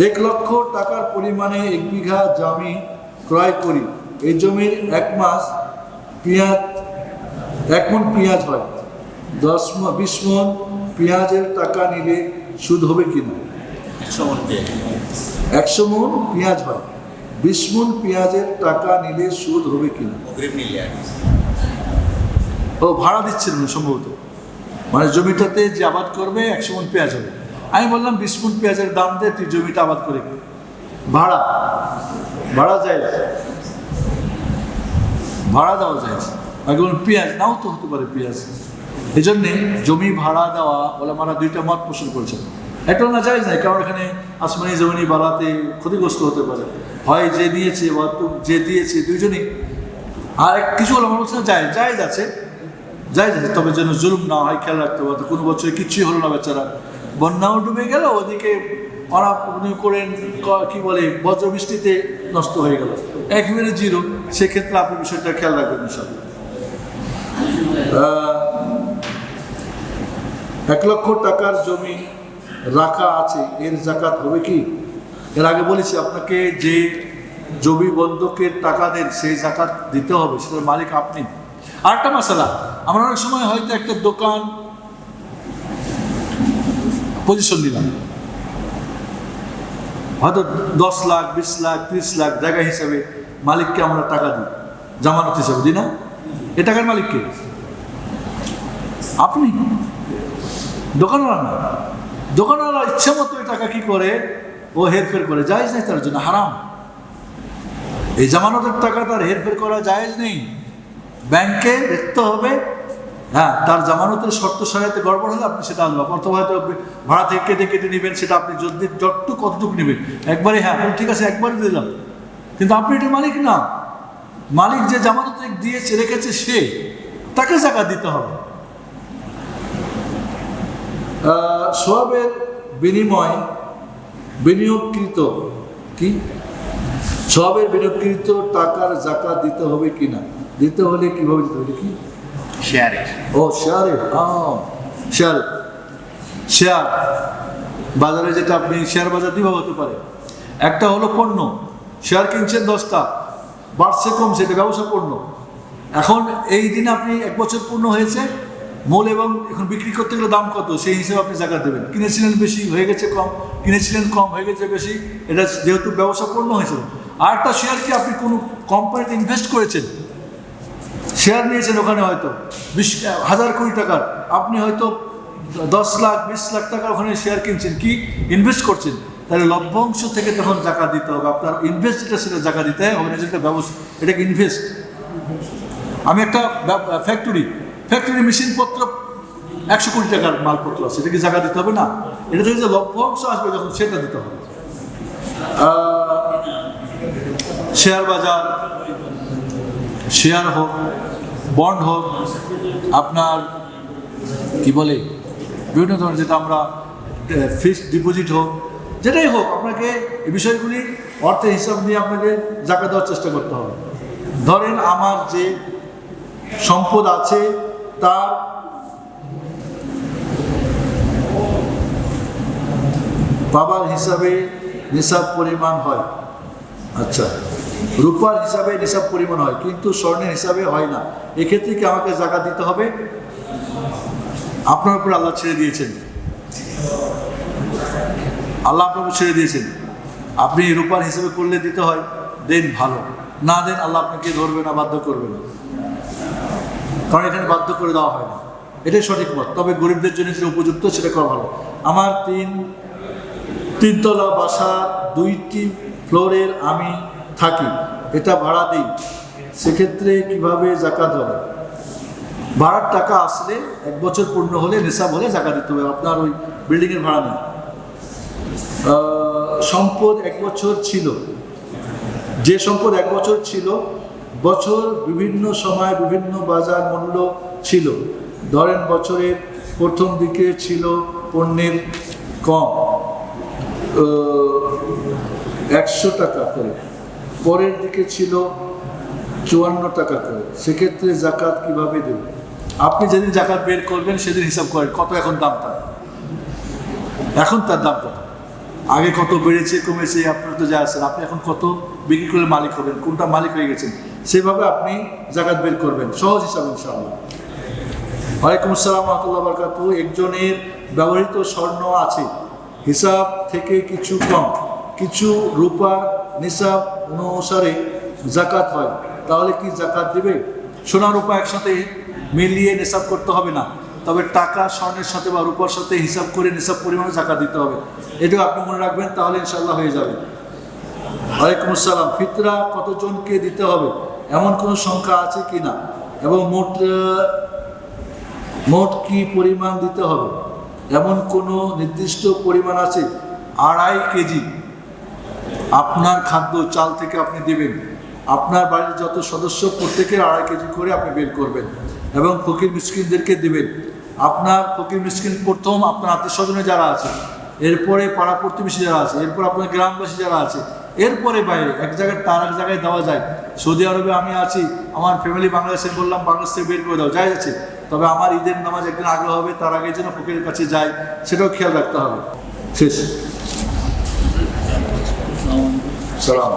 S1: 1 লক্ষ টাকার পরিমাণে 1 বিঘা জমি ক্রয় করি, এই জমির 1 মণ পেঁয়াজ হয়, 20 মণ পেঁয়াজের টাকা নিলে সুদ হবে কিনা? 100 মণ পেঁয়াজ হয়, 20 মণ পেঁয়াজের টাকা নিলে সুদ হবে কিনা? ও ভাড়া দিচ্ছেন সম্ভবত, মানে জমিটাতে যে আবাদ করবে 100 মণ পেঁয়াজ হবে। আমি বললাম 20 মণ পেঁয়াজের দাম দিয়ে তুই জমিটা আবাদ করে ভাড়া যায়, ভাড়া দেওয়া যায়। আগে বলুন পেঁয়াজ নাও তো হতে পারে পেঁয়াজ। এই জন্যে জমি ভাড়া দেওয়া ওলামারা 2টা মত পোষণ করেছেন। একটা না যায় নাই, কারণ এখানে আসমানি জমিনি বাড়াতে ক্ষতিগ্রস্ত হতে পারে, হয় যে নিয়েছে বা যে দিয়েছে, দুইজনই। আর কিছু ওলামা বলছেন জায়েজ আছে, তবে যেন জুলুম না হয় খেয়াল রাখতে হবে। কোনো বছরে কিচ্ছুই হলো না, বেচারা বন্যাও ডুবে গেল, ওদিকে করেন কি বলে বজ্রবৃষ্টিতে নষ্ট হয়ে গেল, একেবারে জিরো। সেক্ষেত্রে আপনি বিষয়টা খেয়াল রাখবেন ইনশাআল্লাহ। 1 লক্ষ টাকার জমি রাখা আছে, এর যাকাত হবে কি? এর আগে বলেছি আপনাকে, যে জমি বন্ধকের টাকা দেন সেই যাকাত দিতে হবে, সেটার মালিক আপনি। আরেকটা মাসালা, আমরা অনেক সময় হয়তো একটা দোকান পজিশন দিলাম, হয়তো 10 লাখ, 20 লাখ, 30 লাখ জায়গা হিসাবে মালিককে আমরা টাকা দিই, জামানত হিসাবে দিই না? এ টাকার মালিককে আপনি, দোকানওয়ালা না। দোকানওয়ালা ইচ্ছা মতো এই টাকা কি করে, ও হেরফের করে, জায়েজ নেই, তার জন্য হারাম। এই জামানতের টাকা তার হেরফের করা জায়েজ নেই। ব্যাংকে দেখতে হবে, হ্যাঁ, তার জামানতের শর্ত সহায়তা গড়বড় হলে আপনি সেটা আনবেন, অথবা হয়তো ভাড়া থেকে কেটে নেবেন, সেটা আপনি যদি কতটুকু নেবেন। একবারে হ্যাঁ ঠিক আছে, একবারে দিলাম, কিন্তু আপনি এটার মালিক না। মালিক যে জামানত দিয়েছে রেখেছে, সে তাকে যাকাত দিতে হবে। সওয়াবের বিনিময় বিনিয়োগকৃত সওয়াবের বিনিয়োগকৃত টাকার যাকাত দিতে হবে কিনা? দিতে হলে কিভাবে দিতে হবে? কি শেয়ার বাজারে, যেটা আপনি শেয়ার বাজার দুইভাবে হতে পারে। একটা হলো পণ্য, শেয়ার কিনছেন 10টা, বাড়ছে কমছে, এটা ব্যবসা পণ্য। এখন এই দিনে আপনি 1 বছর পূর্ণ হয়েছে, মূল এবং এখন বিক্রি করতে গেলে দাম কত সেই হিসেবে আপনি জাকাত দেবেন। কিনেছিলেন বেশি হয়ে গেছে কম, কিনেছিলেন কম হয়ে গেছে বেশি, এটা যেহেতু ব্যবসা পূর্ণ হয়েছিল। আর একটা শেয়ার কি আপনি কোনো কোম্পানিতে ইনভেস্ট করেছেন, শেয়ার নিয়েছেন ওখানে হয়তো 20,000 কোটি টাকার, আপনি হয়তো 10 লাখ 20 লাখ টাকার ওখানে শেয়ার কিনছেন, কি ইনভেস্ট করছেন, তাহলে লভ্যাংশ থেকে তখন জাকাত দিতে হবে। আপনার ইনভেস্ট যেটা সেটা জাকাত দিতে হবে না, যেটা ব্যবসা এটাকে ইনভেস্ট। আমি একটা ফ্যাক্টরি মেশিনপত্র 100 কোটি টাকার মালপত্র আছে, এটা কি জাকাত দিতে হবে না? এটা থেকে যে লভ্যাংশ আসবে যখন সেটা দিতে হবে। শেয়ার বাজার, শেয়ার হোক, বন্ড হোক, আপনার কি বলে বিভিন্ন ধরনের, যেটা আমরা ফিক্সড ডিপোজিট হোক, যেটাই হোক, আপনাকে এই বিষয়গুলি অর্থের হিসাব নিয়ে আপনাকে জাকাত দেওয়ার চেষ্টা করতে হবে। ধরেন আমার যে সম্পদ আছে তার বাবার হিসাবে নিসাব পরিমাণ হয়, আচ্ছা রূপার হিসাবে নিসাব পরিমাণ হয়, কিন্তু স্বর্ণের হিসাবে হয় না, এক্ষেত্রে কি আমাকে জাকাত দিতে হবে? আপনার উপর আল্লাহ ছেড়ে দিয়েছেন, আল্লাহ আপনার উপর ছেড়ে দিয়েছেন। আপনি রূপার হিসাবে করলে দিতে হয়, দেন ভালো, না দেন আল্লাহ আপনাকে ধরবে না, বাধ্য করবে না, কারণ এখানে বাধ্য করে দেওয়া হয় না, এটাই সঠিক মত। তবে গরিবদের জন্য যেটা উপযুক্ত সেটা করা ভালো। আমার তিনতলা বাসা, 2টি ফ্লোরের আমি থাকি, এটা ভাড়া দিই, সেক্ষেত্রে কিভাবে জাকাত হবে? ভাড়ার টাকা আসলে 1 বছর পূর্ণ হলে, নিসাব হলে জাকাত দিতে হবে, আপনার ওই বিল্ডিংয়ের ভাড়া নেই। সম্পদ 1 বছর ছিল, যে সম্পদ 1 বছর ছিল, বছর বিভিন্ন সময় বিভিন্ন বাজার মূল্য ছিল, ধরেন বছরের প্রথম দিকে ছিল পণ্যের কম 100 টাকা করে, পরের দিকে ছিল 54 টাকা করে, সেক্ষেত্রে জাকাত কিভাবে দেবে? আপনি যেদিন জাকাত বের করবেন সেদিন হিসাব করেন কত এখন দাম, তার এখন তার দাম কত, আগে কত বেড়েছে কমেছে আপনার তো যা আছেন, আপনি এখন কত বিক্রি করে মালিক হবেন, কোনটা মালিক হয়ে গেছেন, সেভাবে আপনি জাকাত বের করবেন, সহজ হিসাব ইনশাআল্লাহ। ওয়ালাইকুম আসসালাম ওয়া রাহমাতুল্লাহি ওয়া বারাকাতুহু। একজনের ব্যবহৃত স্বর্ণ আছে, হিসাব থেকে কিছু কম, কিছু রূপা নিসাব অনুসারে জাকাত হয়, তাহলে কি জাকাত দেবে? সোনা রূপা একসাথে মিলিয়ে নিসাব করতে হবে না, তবে টাকা স্বর্ণের সাথে বা রূপার সাথে হিসাব করে নিসাব পরিমাণে জাকাত দিতে হবে, এটাও আপনি মনে রাখবেন, তাহলে ইনশাআল্লাহ হয়ে যাবে। ওয়ালাইকুম আসসালাম। ফিতরা কতজনকে দিতে হবে এমন কোনো সংখ্যা আছে কি না, এবং মোট কি পরিমাণ দিতে হবে এমন কোনো নির্দিষ্ট পরিমাণ আছে? 2.5 কেজি আপনার খাদ্য চাল থেকে আপনি দেবেন, আপনার বাড়ির যত সদস্য প্রত্যেকের 2.5 কেজি করে আপনি বের করবেন এবং ফকির মিসকিনদেরকে দেবেন। আপনার ফকির মিসকিন প্রথম আপনার আত্মীয় স্বজনে যারা আছে, এরপরে পাড়া প্রতিবেশী যারা আছে, এরপর আপনার গ্রামবাসী যারা আছে, এরপরে বাইরে এক জায়গায় তার এক জায়গায় দেওয়া যায়। সৌদি আরবে আমি আছি, আমার ফ্যামিলি বাংলাদেশে, বললাম বাংলাদেশ থেকে বের করে দাও, যায় আছে, তবে আমার ঈদের নামাজ একদিন আগে হবে, তার আগে যেন ফকিরের কাছে যায় সেটাও খেয়াল রাখতে হবে। শেষ। সালাম।